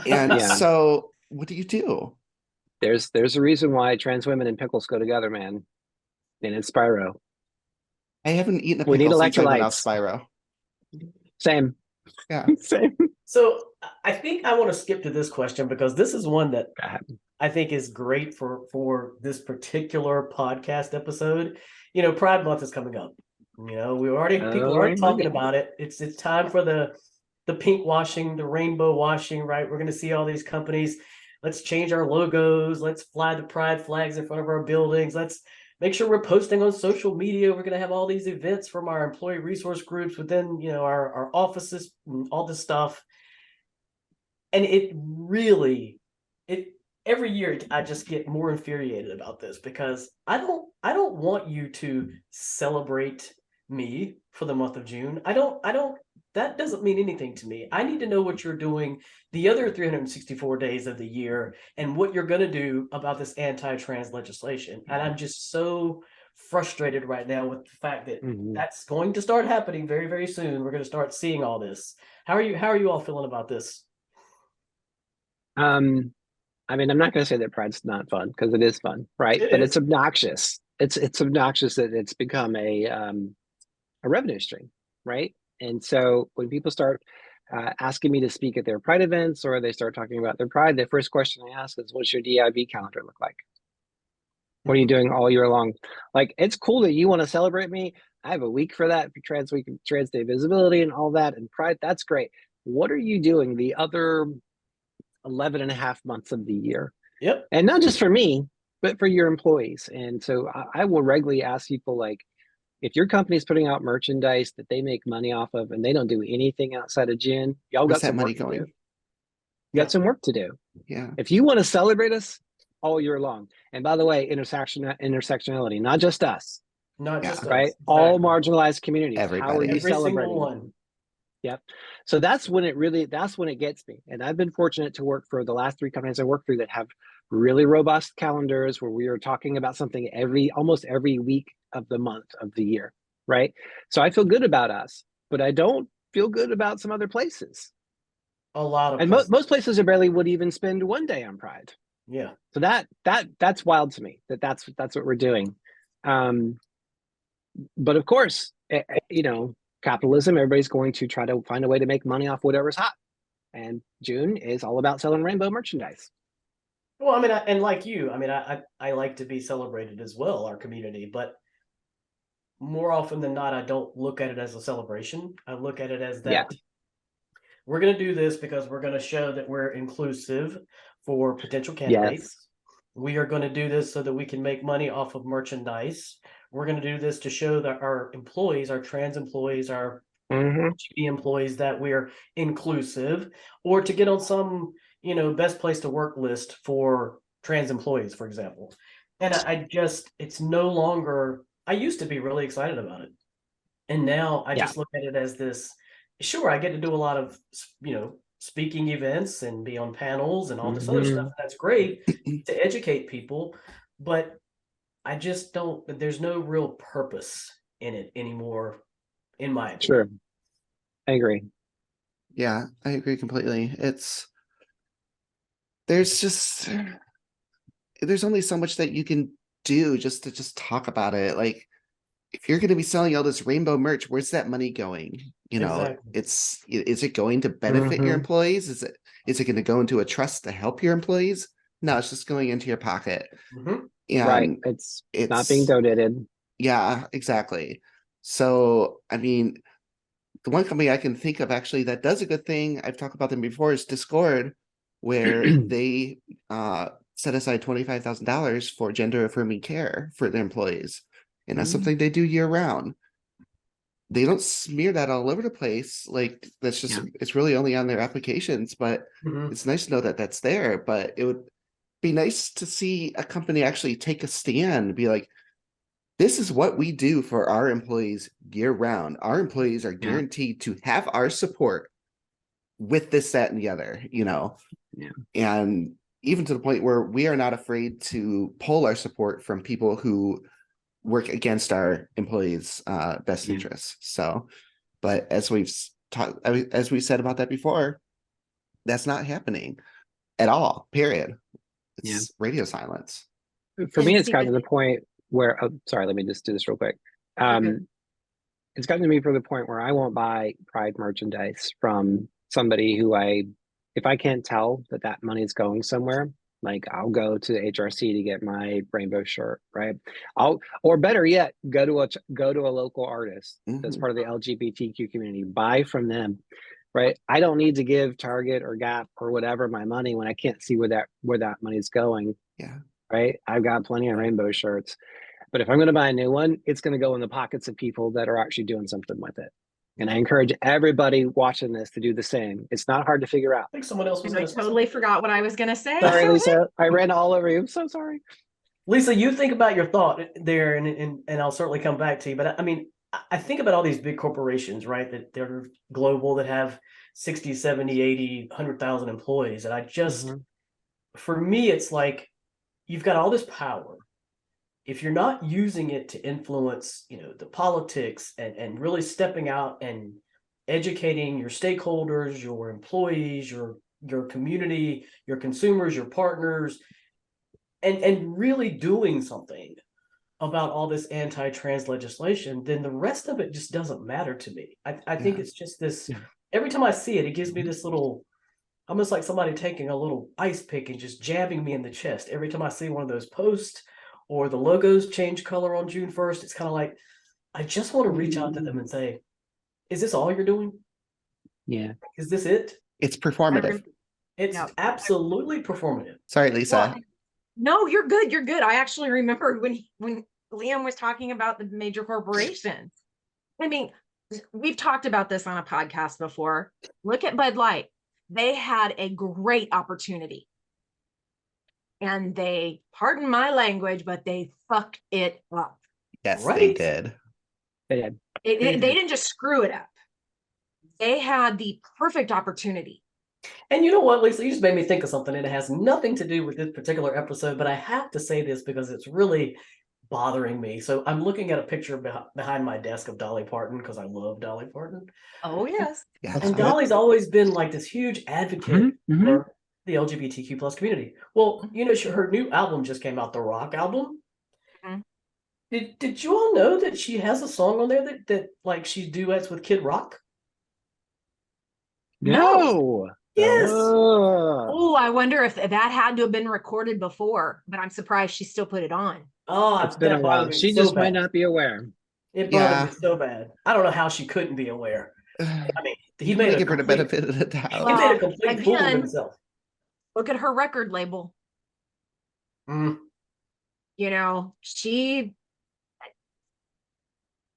And so what do you do? There's a reason why trans women and pickles go together, man. And it's Spiro. I haven't eaten a We need pickle since I went electrolytes. off Spiro. Same. Yeah. Same. So I think I want to skip to this question because this is one that I think is great for this particular podcast episode. Pride Month is coming up. People are already talking about it. It's time for the pink washing, the rainbow washing, right? We're going to see all these companies. Let's change our logos. Let's fly the pride flags in front of our buildings. Let's make sure we're posting on social media. We're going to have all these events from our employee resource groups within, our offices and all this stuff. And it really, every year I just get more infuriated about this because I don't want you to celebrate me for the month of June. I don't that doesn't mean anything to me. I need to know what you're doing the other 364 days of the year and what you're going to do about this anti-trans legislation. And I'm just so frustrated right now with the fact that that's going to start happening very, very soon. We're going to start seeing all this. How are you all feeling about this? I mean, I'm not going to say that Pride's not fun because it is fun, right? It But is. it's obnoxious. It's obnoxious that it's become a revenue stream, right? And so when people start asking me to speak at their Pride events or they start talking about their Pride, the first question I ask is, "What's your DIB calendar look like? What are you doing all year long?" Like, it's cool that you want to celebrate me. I have a week for that, for Trans Week, Trans Day Visibility, and all that, and Pride. That's great. What are you doing the other 11 and a half months of the year? Yep. And not just for me, but for your employees. And so I will regularly ask people, like, if your company's putting out merchandise that they make money off of and they don't do anything outside of June, y'all Where's got that some money work to do. going? You got some work to do. Yeah. If you want to celebrate us all year long, and by the way, intersectionality, not just us, Not Yeah. just right? us. All Exactly. marginalized communities. How are Everybody. you Every single celebrating? one. Yep. So that's when it gets me. And I've been fortunate to work for the last 3 companies I worked through that have really robust calendars where we are talking about something almost every week of the month of the year, right? So I feel good about us, but I don't feel good about some other places. A lot of And places. most places are barely would even spend one day on Pride. Yeah. So that's wild to me that's what we're doing. But of course, capitalism, everybody's going to try to find a way to make money off whatever's hot. And June is all about selling rainbow merchandise. Well, I mean, and like you, I mean, I like to be celebrated as well, our community, but more often than not, I don't look at it as a celebration. I look at it as Yeah. that we're going to do this because we're going to show that we're inclusive for potential candidates. Yes. We are going to do this so that we can make money off of merchandise. We're going to do this to show that our employees, our trans employees, our LGBT employees, that we're inclusive, or to get on some, best place to work list for trans employees, for example. And it's no longer, I used to be really excited about it. And now I just look at it as this, sure, I get to do a lot of, speaking events and be on panels and all this other stuff. That's great to educate people, but I just don't, there's no real purpose in it anymore, in my opinion. Sure. I agree. Yeah, I agree completely. There's only so much that you can do just to talk about it. Like, if you're going to be selling all this rainbow merch, where's that money going? Exactly. Is it going to benefit your employees? Is it going to go into a trust to help your employees? No, it's just going into your pocket. And right. It's not being donated. Yeah, exactly. So, I mean, the one company I can think of actually that does a good thing, I've talked about them before, is Discord, where they set aside $25,000 for gender affirming care for their employees. And that's something they do year round. They don't smear that all over the place. Like, that's just, it's really only on their applications, but it's nice to know that that's there. But it would be nice to see a company actually take a stand and be like, this is what we do for our employees year round. Our employees are guaranteed to have our support with this, that, and the other, and even to the point where we are not afraid to pull our support from people who work against our employees' best interests. So, but as we've said about that before, that's not happening at all, period. It's radio silence. For me, it's gotten to the point where, sorry, let me just do this real quick. It's gotten to me for the point where I won't buy Pride merchandise from somebody who if I can't tell that money is going somewhere, like, I'll go to HRC to get my rainbow shirt, right? Or better yet, go to a local artist that's part of the LGBTQ community, buy from them, right? I don't need to give Target or Gap or whatever my money when I can't see where that money's going. Yeah. Right. I've got plenty of rainbow shirts, but if I'm going to buy a new one, it's going to go in the pockets of people that are actually doing something with it. And I encourage everybody watching this to do the same. It's not hard to figure out. I think someone else was And I totally forgot what I was going to say. Sorry, Lisa. I ran all over you. I'm so sorry. Lisa, you think about your thought there, and I'll certainly come back to you. But I mean, I think about all these big corporations, right? That they're global, that have 60, 70, 80, 100,000 employees. And I just, for me, it's like, you've got all this power. If you're not using it to influence, the politics and really stepping out and educating your stakeholders, your employees, your community, your consumers, your partners, and really doing something about all this anti-trans legislation, then the rest of it just doesn't matter to me. I think it's just this, every time I see it, it gives me this little, almost like somebody taking a little ice pick and just jabbing me in the chest. Every time I see one of those posts or the logos change color on June 1st, it's kind of like, I just want to reach out to them and say, is this all you're doing? Yeah. Is this it? It's performative. It's absolutely performative. Sorry, Lisa. Well, no, you're good. You're good. I actually remember when Liam was talking about the major corporations. I mean, we've talked about this on a podcast before. Look at Bud Light. They had a great opportunity. And they, pardon my language, but they fucked it up. Yes, Right. they did. They did. They didn't just screw it up. They had the perfect opportunity. And you know what, Lisa, you just made me think of something, and it has nothing to do with this particular episode, but I have to say this because it's really bothering me. So I'm looking at a picture behind my desk of Dolly Parton, because I love Dolly Parton. Oh, yes. Yeah, And Dolly's always been like this huge advocate for the LGBTQ plus community. Well, her new album just came out, the Rock album. Did you all know that she has a song on there that like she duets with Kid Rock? No. Yes. Oh, I wonder if that had to have been recorded before, but I'm surprised she still put it on. Oh, It's been a while. She just might not be aware. It bothered me so bad. I don't know how she couldn't be aware. I mean, he made give her the benefit of the doubt. He made a complete fool of himself. Look at her record label. She,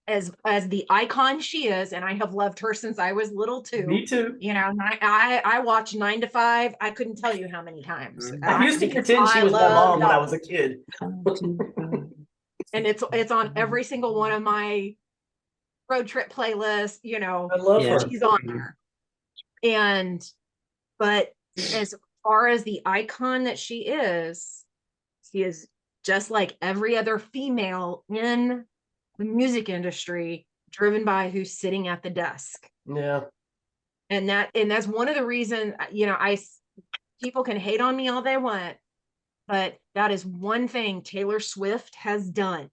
as the icon she is, and I have loved her since I was little too. Me too. I watched 9 to 5. I couldn't tell you how many times. I used to pretend she was my mom when I was a kid. And it's on every single one of my road trip playlists. I love her. She's on there. But as far as the icon that she is just like every other female in the music industry, driven by who's sitting at the desk. Yeah. And that's one of the reasons, people can hate on me all they want, but that is one thing Taylor Swift has done.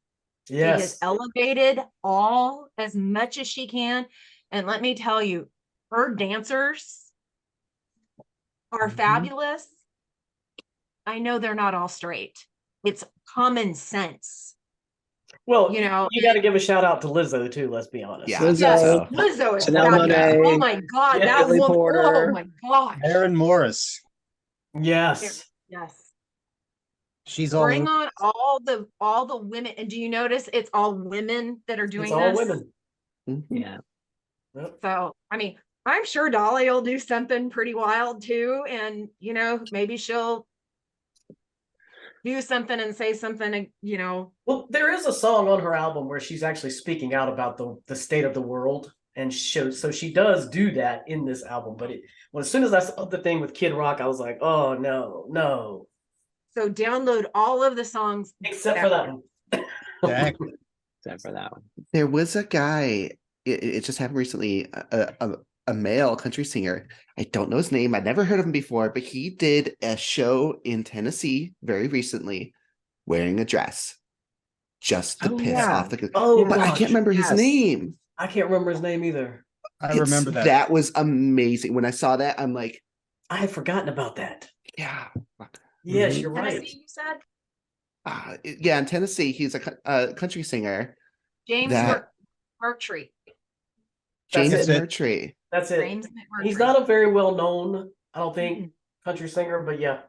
Yes. She has elevated all as much as she can. And let me tell you, her dancers are fabulous. I know they're not all straight. It's common sense. Well, you got to give a shout out to Lizzo too. Let's be honest. Yeah, Lizzo is fabulous. Oh my God, that woman! Oh my God, Aaron Morris. Yes. She's all. Bring on all the women. And do you notice it's all women that are doing this? All women. Yeah. So I mean, I'm sure Dolly will do something pretty wild too, and maybe she'll do something and say something, Well, there is a song on her album where she's actually speaking out about the state of the world, and so she does do that in this album. But as soon as I saw the thing with Kid Rock, I was like, oh no. So download all of the songs except for that one. Exactly. Except for that one. There was a guy. It just happened recently. A male country singer. I don't know his name. I'd never heard of him before, but he did a show in Tennessee very recently wearing a dress just to piss off the. But I can't remember his name. I can't remember his name either. I remember that. That was amazing. When I saw that, I'm like, I had forgotten about that. Yeah. Yes, you're right. Tennessee, you said? Yeah, in Tennessee, he's a country singer. James Murtry. James Murtry. That's it. He's not a very well known, I don't think, country singer, but yeah.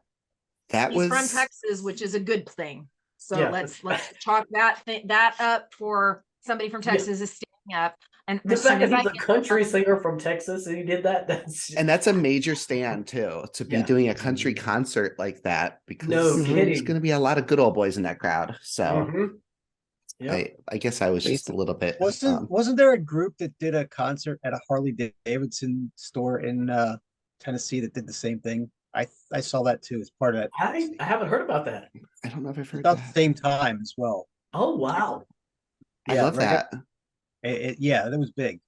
He's from Texas, which is a good thing. So let's chalk that up for somebody from Texas is standing up. And The as soon fact that as I he's a get country singer from Texas and he did that, And that's a major stand too, to be Yeah. doing a country concert like that, because No there's kidding. going to be a lot of good old boys in that crowd. So Yep. I guess I was just a little bit. Wasn't there a group that did a concert at a Harley Davidson store in Tennessee that did the same thing? I saw that too as part of that. I haven't heard about that. I don't know if I've heard About that. the same time as well. Oh, wow. I love that. Yeah, that was big.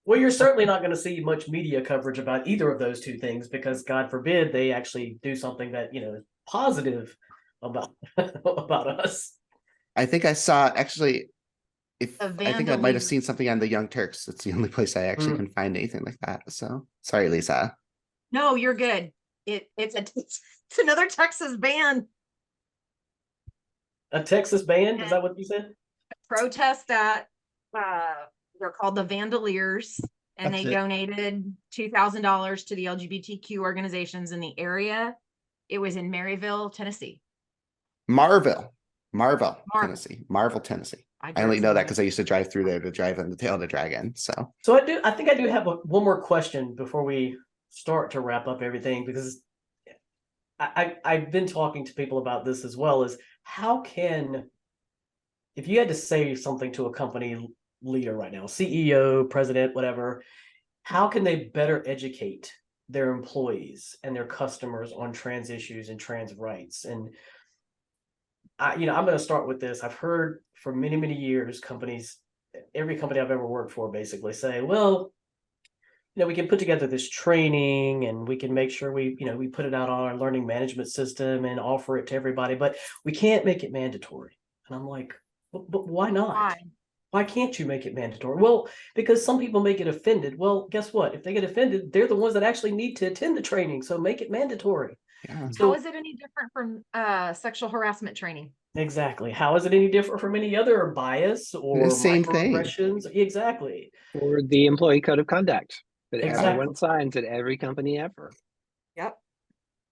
Well, you're certainly not going to see much media coverage about either of those two things because, God forbid, they actually do something that is positive about about us. I think I saw actually. I think I might have vandalism. seen something on the Young Turks. It's the only place I actually can find anything like that. So sorry, Lisa. No, you're good. It's another Texas band. A Texas band? Is that what you said? Protest at they're called the Vandaliers, and That's they it. donated $2,000 to the LGBTQ organizations in the area. It was in Maryville, Tennessee. Marville, Tennessee. Marville, Tennessee. I only know that because I used to drive through there to drive on the Tail of the Dragon. So I think I do have one more question before we start to wrap up everything, because I've been talking to people about this as well. Is how can, if you had to say something to a company leader right now, CEO, president, whatever, how can they better educate their employees and their customers on trans issues and trans rights? And I'm going to start with this. I've heard for many, many years, every company I've ever worked for basically say, well, we can put together this training and we can make sure we put it out on our learning management system and offer it to everybody, but we can't make it mandatory. And I'm like, but why not? Why can't you make it mandatory? Well, because some people may get offended. Well, guess what? If they get offended, they're the ones that actually need to attend the training. So make it mandatory. yeah. How is it any different from sexual harassment training? Exactly. How is it any different from any other bias or The same thing. microaggressions? Exactly. Or the employee code of conduct that Exactly. everyone signs at every company ever. Yep.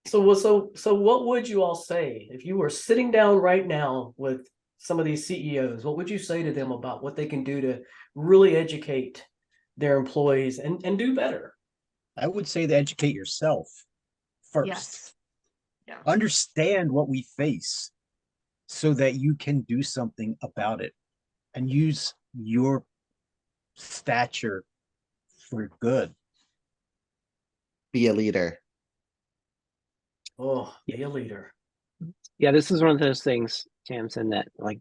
So what would you all say if you were sitting down right now with some of these CEOs? What would you say to them about what they can do to really educate their employees and do better? I would say to educate yourself first. Yes. Yeah. Understand what we face so that you can do something about it and use your stature for good. Be a leader. Oh, be a leader. Yeah, this is one of those things, Tamsin, that like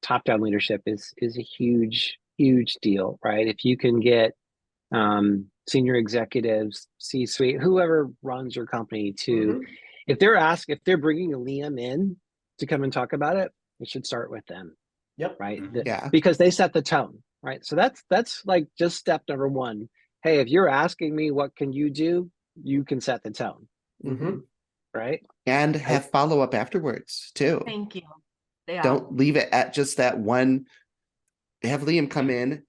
top-down leadership is a huge deal, right? If you can get senior executives, C-suite, whoever runs your company to, if they're bringing Liam in to come and talk about it, it should start with them. Yep. Right. Yeah. Because they set the tone. Right. So that's like just step number one. Hey, if you're asking me what can you do, you can set the tone. Right. And have follow-up afterwards too. Thank you. Yeah. Don't leave it at just that one. Have Liam come in.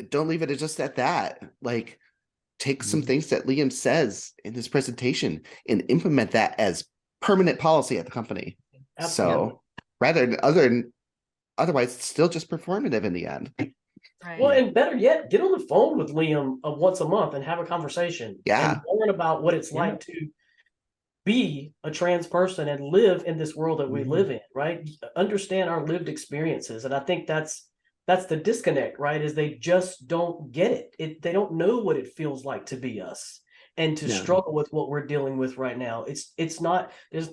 Don't leave it at just at that. Like, take some things that Liam says in his presentation and implement that as permanent policy at the company. Absolutely. So otherwise it's still just performative in the end. Right. Well, and better yet, get on the phone with Liam once a month and have a conversation. Yeah. And learn about what it's like to be a trans person and live in this world that we live in, right? Understand our lived experiences. And I think that's the disconnect, right? Is they just don't get it. They don't know what it feels like to be us and to struggle with what we're dealing with right now. It's not, there's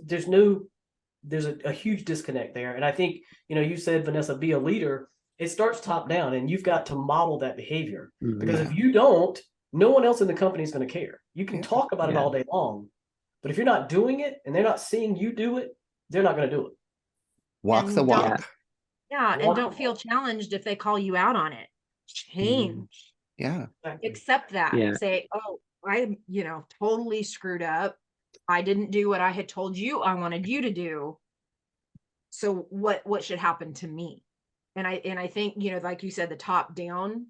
a huge disconnect there. And I think, you said, Vanessa, be a leader. It starts top down, and you've got to model that behavior, because if you don't, no one else in the company is going to care. You can talk about it all day long, but if you're not doing it and they're not seeing you do it, they're not going to do it. Walk the walk. Yeah. And don't feel challenged if they call you out on it. Change. Yeah. Accept that. Say, oh, I, totally screwed up. I didn't do what I had told you I wanted you to do. So what should happen to me? And I think, like you said, the top down,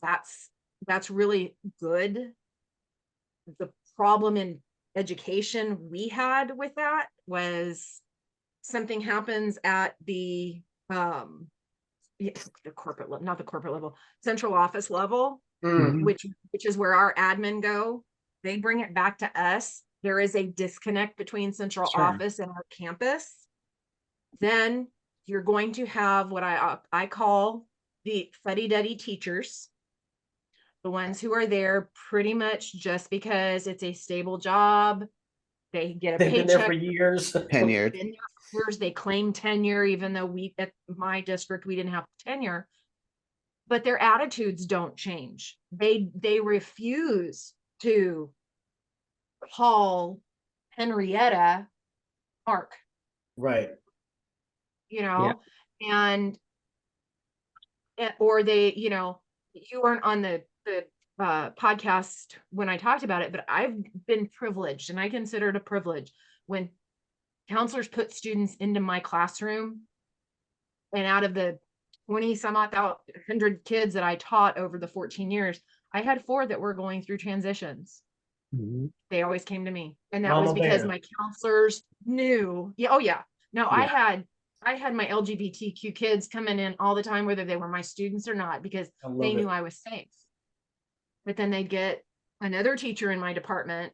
that's really good. The problem in education we had with that was something happens at the the corporate level, not the corporate level, central office level, Mm. which is where our admin go. They bring it back to us. There is a disconnect between central office and our campus. Then you're going to have what I call the fuddy-duddy teachers, the ones who are there pretty much just because it's a stable job. They get a They've been there for paycheck. years. Tenured. Been there for years. They claim tenure, even though at my district, we didn't have tenure. But their attitudes don't change. They refuse to call Henrietta Mark, Right. you know, and or they, you know, you weren't on the podcast when I talked about it, but I've been privileged, and I consider it a privilege when counselors put students into my classroom, and out of the 20 some odd 100 kids that I taught over the 14 years, I had 4 that were going through transitions. They always came to me, and that was because my counselors knew. Yeah, oh yeah. No, I had my LGBTQ kids coming in all the time, whether they were my students or not, because they knew I was safe. But then they'd get another teacher in my department,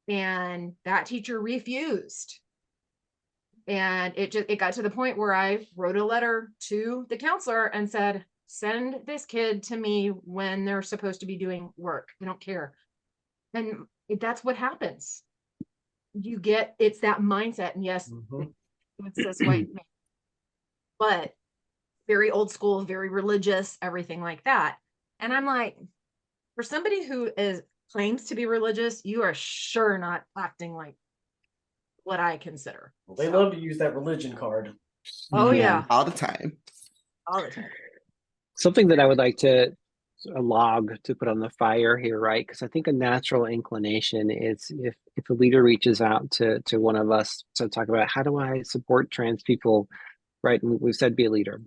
and that teacher refused. And it got to the point where I wrote a letter to the counselor and said, send this kid to me when they're supposed to be doing work. I don't care. And that's what happens. It's that mindset. And yes, it's this white man, but very old school, very religious, everything like that. And I'm like, for somebody who claims to be religious, you are sure not acting like what I consider. Well, they love to use that religion card. Oh yeah. All the time. All the time. Something that I would like to a log to put on the fire here, right? Because I think a natural inclination is if a leader reaches out to one of us to talk about how do I support trans people, right? And we've said be a leader.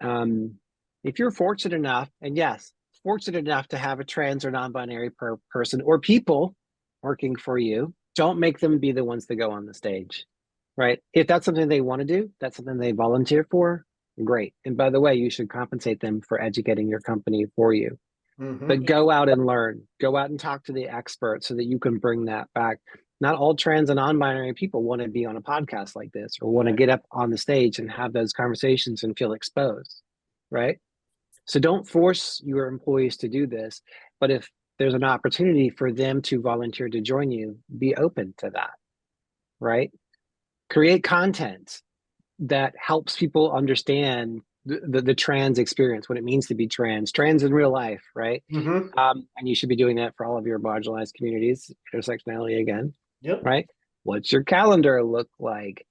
If you're fortunate enough, and yes, fortunate enough to have a trans or non-binary person or people working for you, don't make them be the ones that go on the stage, right? If that's something they want to do, that's something they volunteer for, great. And by the way, you should compensate them for educating your company for you. But go out and learn, go out and talk to the experts so that you can bring that back. Not all trans and non-binary people want to be on a podcast like this or want to get up on the stage and have those conversations and feel exposed, right? So don't force your employees to do this, but if there's an opportunity for them to volunteer to join you, be open to that, right? Create content that helps people understand the trans experience, what it means to be trans in real life, right? And you should be doing that for all of your marginalized communities, intersectionality again, right? What's your calendar look like?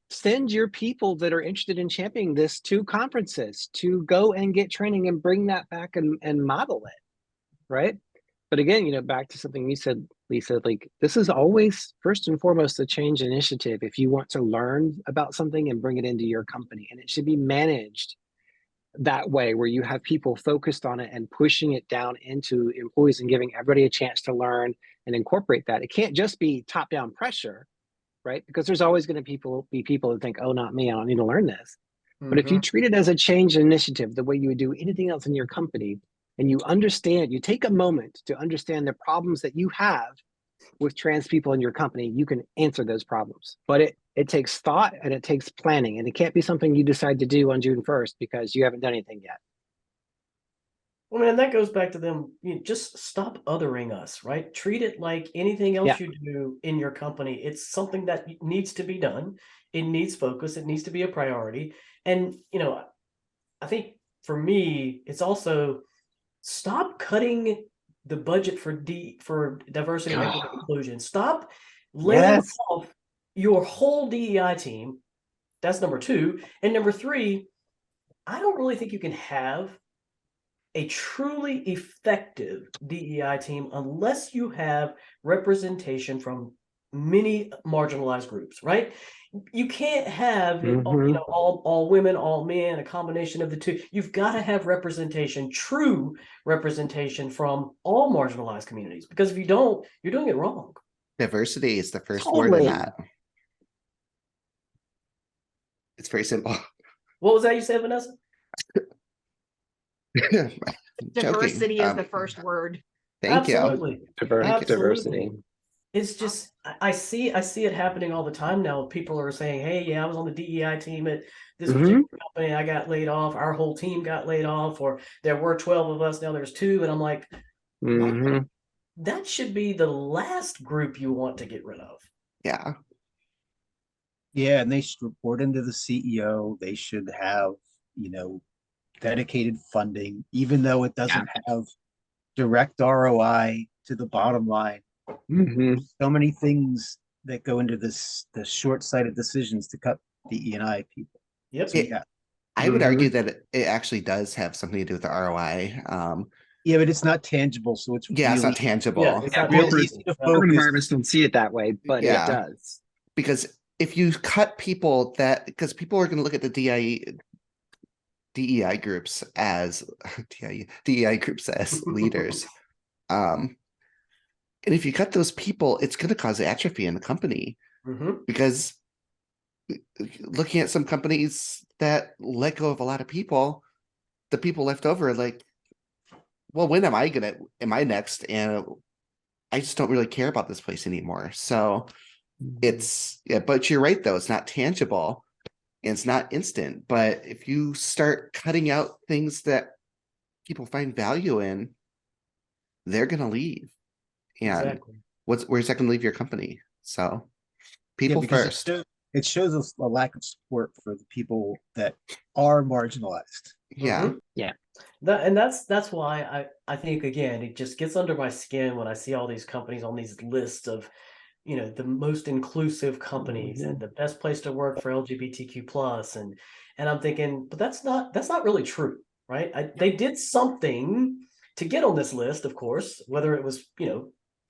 Send your people that are interested in championing this to conferences to go and get training and bring that back and model it, right? But again, you know, back to something you said, Lisa, like this is always first and foremost a change initiative if you want to learn about something and bring it into your company. And it should be managed that way where you have people focused on it and pushing it down into employees and giving everybody a chance to learn and incorporate that. It can't just be top-down pressure, right? Because there's always going to be people that think, oh, not me, I don't need to learn this. But if you treat it as a change initiative, the way you would do anything else in your company, and you understand, you take a moment to understand the problems that you have with trans people in your company, you can answer those problems. But it takes thought and it takes planning, and it can't be something you decide to do on June 1st because you haven't done anything yet. Well, man, that goes back to them. Just stop othering us, right? Treat it like anything else you do in your company. It's something that needs to be done. It needs focus. It needs to be a priority. And, you know, I think for me, it's also stop cutting the budget for diversity, equity, and inclusion. Stop laying off your whole DEI team. That's number 2. And number 3, I don't really think you can have a truly effective DEI team unless you have representation from many marginalized groups, right? You can't have all women, all men, a combination of the two. You've got to have representation, true representation from all marginalized communities, because if you don't, you're doing it wrong. Diversity is the first word in that. It's very simple. What was that you said, Vanessa? Joking. Diversity is the first word. Thank you. Absolutely. Thank you. Diversity. It's just I see it happening all the time now. People are saying, "Hey, yeah, I was on the DEI team at this particular company. I got laid off. Our whole team got laid off, or there were 12 of us. Now there's 2." And I'm like, that should be the last group you want to get rid of. Yeah. Yeah, and they should report into the CEO. They should have, dedicated funding, even though it doesn't have direct ROI to the bottom line. So many things that go into the short-sighted decisions to cut the E&I people. Yep. So, yeah. I would argue that it actually does have something to do with the ROI. Yeah, but it's not tangible, so it's it's not tangible. Yeah, it's not real tangible. easy to Urban focus. environments don't see it that way, but it does. Because if you cut people because people are going to look at the DEI groups as DEI groups as leaders. And if you cut those people, it's going to cause atrophy in the company. Because looking at some companies that let go of a lot of people, the people left over are like, well, when am I next? And I just don't really care about this place anymore. So but you're right, though. It's not tangible and it's not instant. But if you start cutting out things that people find value in, they're going to leave. And where's that going to leave your company? So people first. It shows us a lack of support for the people that are marginalized. Yeah. That's why I think, again, it just gets under my skin when I see all these companies on these lists of, the most inclusive companies and the best place to work for LGBTQ plus, and I'm thinking, but that's not really true, right? They did something to get on this list, of course, whether it was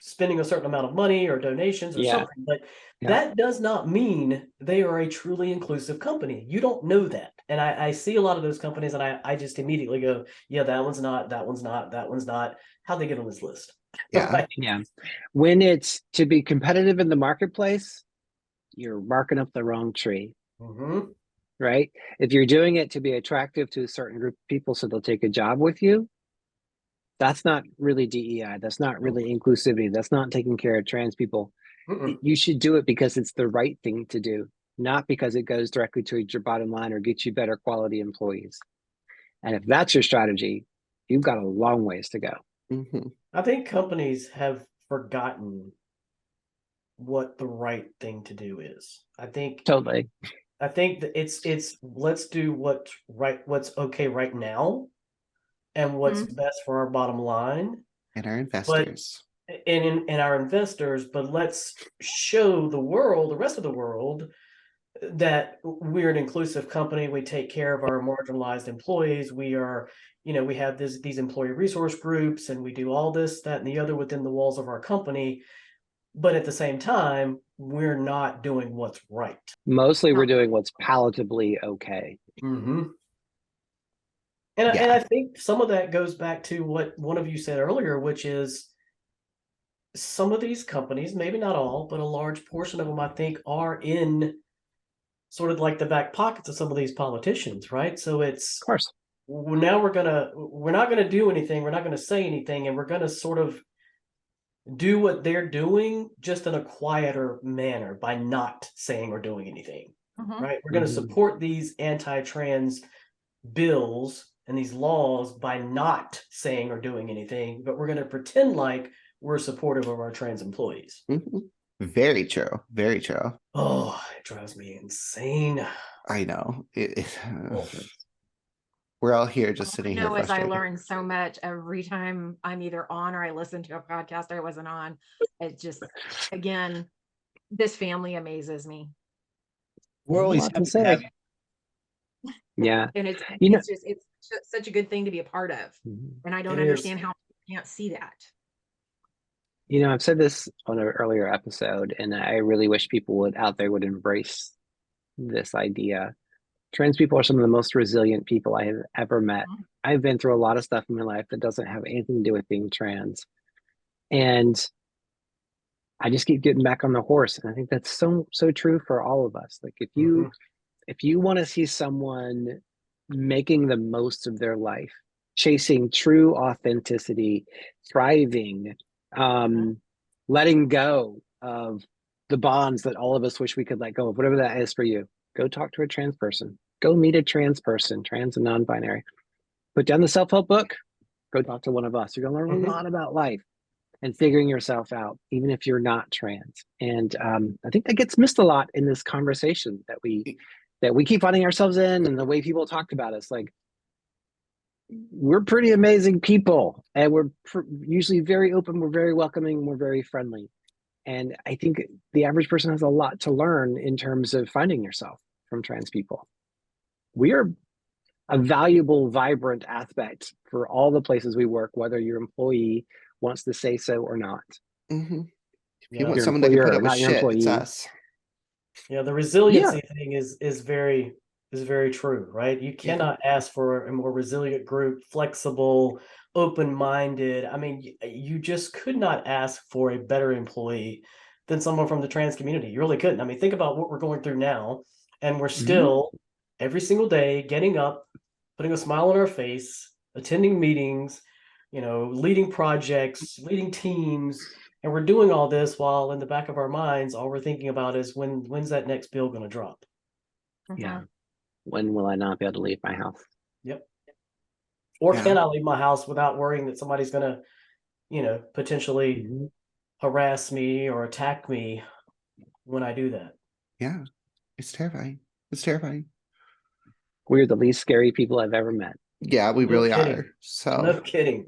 spending a certain amount of money or donations or something, but that does not mean they are a truly inclusive company. You don't know that. And I see a lot of those companies and I just immediately go, yeah, that one's not, that one's not, that one's not. How'd they get on this list? Yeah. When it's to be competitive in the marketplace, you're marking up the wrong tree. Right? If you're doing it to be attractive to a certain group of people so they'll take a job with you, that's not really DEI. That's not really inclusivity. That's not taking care of trans people. You should do it because it's the right thing to do, not because it goes directly to your bottom line or gets you better quality employees. And if that's your strategy, you've got a long ways to go. I think companies have forgotten what the right thing to do is. I think that it's let's do what's okay right now and what's best for our bottom line and our investors. And our investors, but let's show the rest of the world, that we're an inclusive company. We take care of our marginalized employees. We are, we have these employee resource groups, and we do all this, that, and the other within the walls of our company. But at the same time, we're not doing what's right. Mostly we're doing what's palatably okay. And I think some of that goes back to what one of you said earlier, which is some of these companies, maybe not all, but a large portion of them, I think, are in sort of like the back pockets of some of these politicians, right? So it's, of course, now we're not going to do anything. We're not going to say anything. And we're going to sort of do what they're doing, just in a quieter manner, by not saying or doing anything, right? We're going to support these anti-trans bills and these laws by not saying or doing anything, but we're going to pretend like we're supportive of our trans employees. Very true. Very true. Oh, it drives me insane. I know. We're all here just sitting here frustrated. I learn so much every time I'm either on or I listen to a podcast I wasn't on. It just, again, this family amazes me. We're always happy to have you. And it's such a good thing to be a part of. And I don't understand how you can't see that. I've said this on an earlier episode, and I really wish people out there would embrace this idea. Trans people are some of the most resilient people I have ever met. I've been through a lot of stuff in my life that doesn't have anything to do with being trans. And I just keep getting back on the horse. And I think that's so true for all of us. Like if you want to see someone making the most of their life, chasing true authenticity, thriving, letting go of the bonds that all of us wish we could let go of, whatever that is for you. Go talk to a trans person. Go meet a trans person, trans and non-binary. Put down the self-help book. Go talk to one of us. You're going to learn a lot about life and figuring yourself out, even if you're not trans. And I think that gets missed a lot in this conversation that we keep finding ourselves in, and the way people talked about us. Like, we're pretty amazing people, and we're usually very open, we're very welcoming, we're very friendly. And I think the average person has a lot to learn in terms of finding yourself from trans people. We are a valuable, vibrant aspect for all the places we work, whether your employee wants to say so or not. Mm-hmm. If you Yeah. want Your someone that can put employer, up with not your shit, it's employee. us. Yeah, the resiliency thing is very true, right? You cannot ask for a more resilient group, flexible, open-minded. I mean, you just could not ask for a better employee than someone from the trans community. You really couldn't. I mean, think about what we're going through now, and we're still every single day getting up, putting a smile on our face, attending meetings, leading projects, leading teams. And we're doing all this while in the back of our minds, all we're thinking about is when's that next bill going to drop? Yeah. When will I not be able to leave my house? Yep. Or can I leave my house without worrying that somebody's going to, potentially harass me or attack me when I do that? Yeah. It's terrifying. It's terrifying. We're the least scary people I've ever met. Yeah, we really are. So no kidding.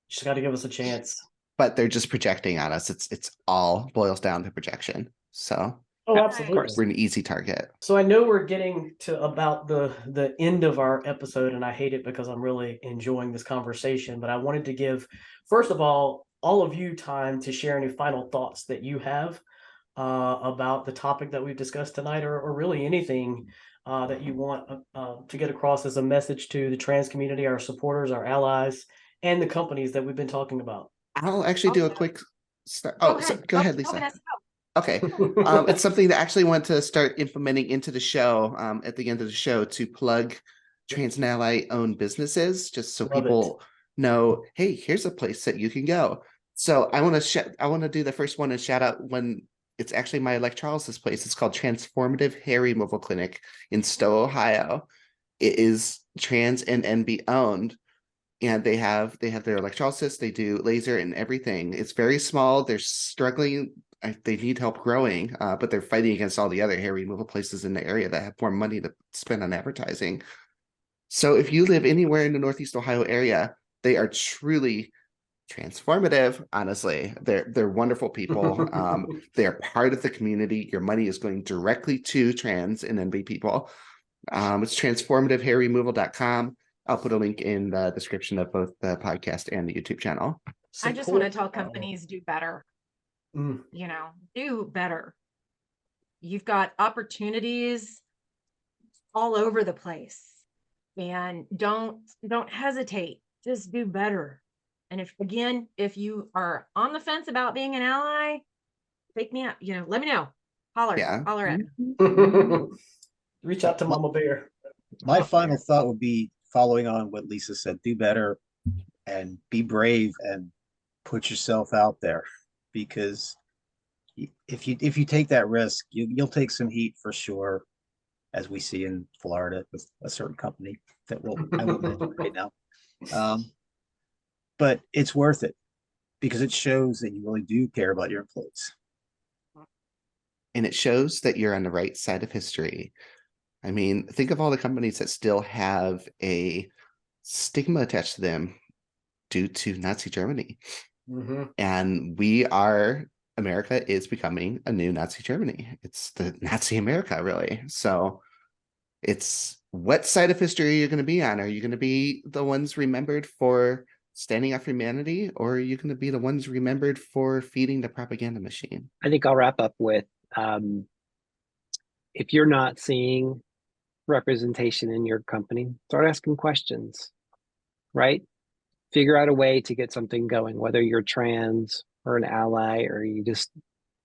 Just got to give us a chance. But they're just projecting on us. It's all boils down to projection. So absolutely, we're an easy target. So I know we're getting to about the end of our episode, and I hate it because I'm really enjoying this conversation. But I wanted to give, first of all of you time to share any final thoughts that you have about the topic that we've discussed tonight, or really anything that you want to get across as a message to the trans community, our supporters, our allies, and the companies that we've been talking about. I'll actually do a quick start. Oh, go ahead, Lisa. Okay. It's something that I actually want to start implementing into the show at the end of the show, to plug trans and ally owned businesses, just so people know, hey, here's a place that you can go. So I want to do the first one and shout out when it's actually my electrolysis place. It's called Transformative Hair Removal Clinic in Stow, Ohio. It is trans and Enby owned. And they have their electrolysis, they do laser and everything. It's very small. They're struggling. They need help growing, but they're fighting against all the other hair removal places in the area that have more money to spend on advertising. So if you live anywhere in the Northeast Ohio area, they are truly transformative. Honestly, they're wonderful people. They are part of the community. Your money is going directly to trans and NB people. It's transformativehairremoval.com. I'll put a link in the description of both the podcast and the YouTube channel. I just want to tell companies, do better. Do better. You've got opportunities all over the place, and don't hesitate. Just do better. And if you are on the fence about being an ally, take me out. Let me know. Holler at me. Reach out to Mama Bear. My final thought would be, following on what Lisa said, do better and be brave and put yourself out there, because if you take that risk, you'll take some heat for sure, as we see in Florida with a certain company that I won't mention right now. But it's worth it, because it shows that you really do care about your employees. And it shows that you're on the right side of history. I mean, think of all the companies that still have a stigma attached to them due to Nazi Germany. And America is becoming a new Nazi Germany. It's the Nazi America, really. So it's, what side of history are you going to be on? Are you going to be the ones remembered for standing up for humanity, or are you going to be the ones remembered for feeding the propaganda machine? I think I'll wrap up with, if you're not seeing representation in your company, start asking questions, right? Figure out a way to get something going, whether you're trans or an ally, or you just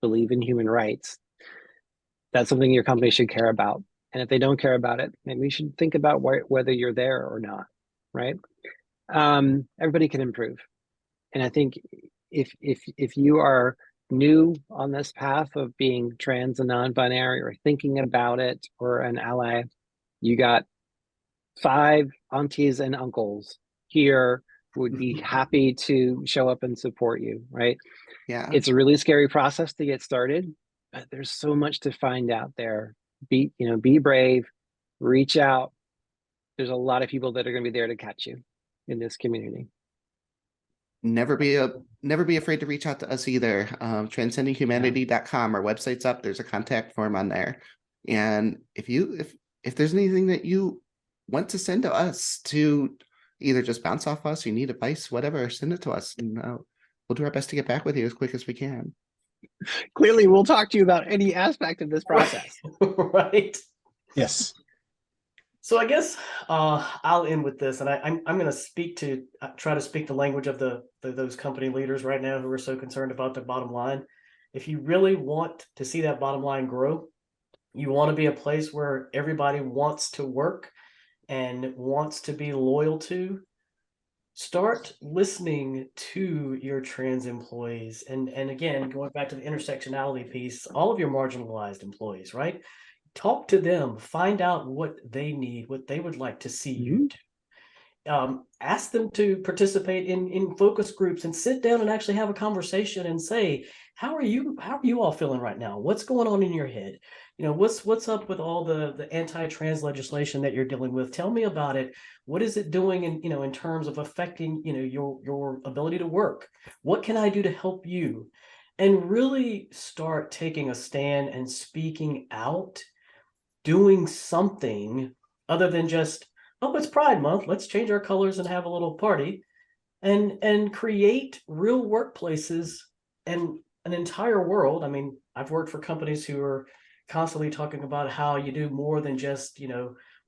believe in human rights. That's something your company should care about. And if they don't care about it, maybe you should think about whether you're there or not, right? Everybody can improve. And I think if you are new on this path of being trans and non-binary, or thinking about it, or an ally, you got 5 aunties and uncles here who would be happy to show up and support you, right? Yeah. It's a really scary process to get started, but there's so much to find out there. Be brave, reach out. There's a lot of people that are going to be there to catch you in this community. Never be afraid to reach out to us either. Transcendinghumanity.com. Our website's up. There's a contact form on there. And if there's anything that you want to send to us, to either just bounce off us, you need advice, whatever, send it to us, and we'll do our best to get back with you as quick as we can. Clearly, we'll talk to you about any aspect of this process. Right. Yes. So I guess I'll end with this, and I'm going to try to speak the language of those company leaders right now who are so concerned about the bottom line. If you really want to see that bottom line grow, you want to be a place where everybody wants to work and wants to be loyal to. Start listening to your trans employees, and again, going back to the intersectionality piece, all of your marginalized employees, right? Talk to them, find out what they need, what they would like to see you do. Ask them to participate in focus groups, and sit down and actually have a conversation and say, how are you all feeling right now? What's going on in your head? What's up with all the anti-trans legislation that you're dealing with? Tell me about it. What is it doing in terms of affecting your ability to work? What can I do to help you? And really start taking a stand and speaking out, doing something other than just, oh, it's Pride Month, let's change our colors and have a little party, and create real workplaces and an entire world. I mean, I've worked for companies who are constantly talking about how you do more than just,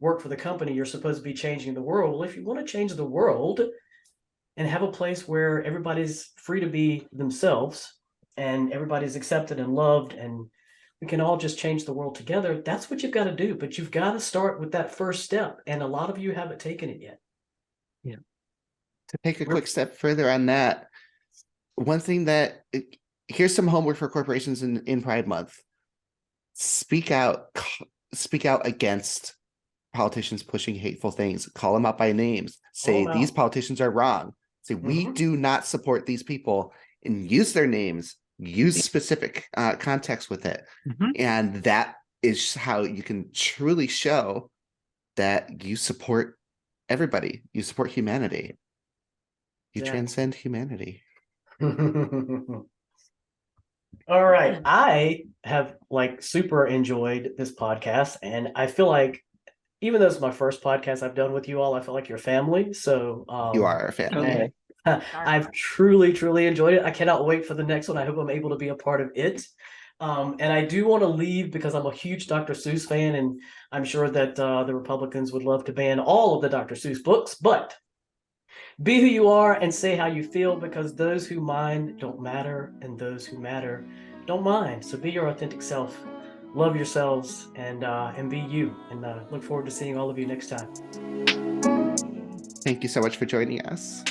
work for the company. You're supposed to be changing the world. Well, if you want to change the world and have a place where everybody's free to be themselves and everybody's accepted and loved, and we can all just change the world together, that's what you've got to do. But you've got to start with that first step. And a lot of you haven't taken it yet. Yeah. To take a quick step further on that, one thing here's some homework for corporations in Pride Month. Speak out against politicians pushing hateful things. Call them out by names. Say these politicians are wrong. Say we do not support these people, and use their names. Use specific context with it. And that is how you can truly show that you support everybody. You support humanity. You transcend humanity. All right. I have super enjoyed this podcast, and I feel like, even though it's my first podcast I've done with you all, I feel like you're family. So you are a family. I've truly enjoyed it. I cannot wait for the next one. I hope I'm able to be a part of it. And I do want to leave because I'm a huge Dr. Seuss fan, and I'm sure that the Republicans would love to ban all of the Dr. Seuss books, but be who you are and say how you feel, because those who mind don't matter, and those who matter don't mind. So be your authentic self, love yourselves, and be you. And look forward to seeing all of you next time. Thank you so much for joining us.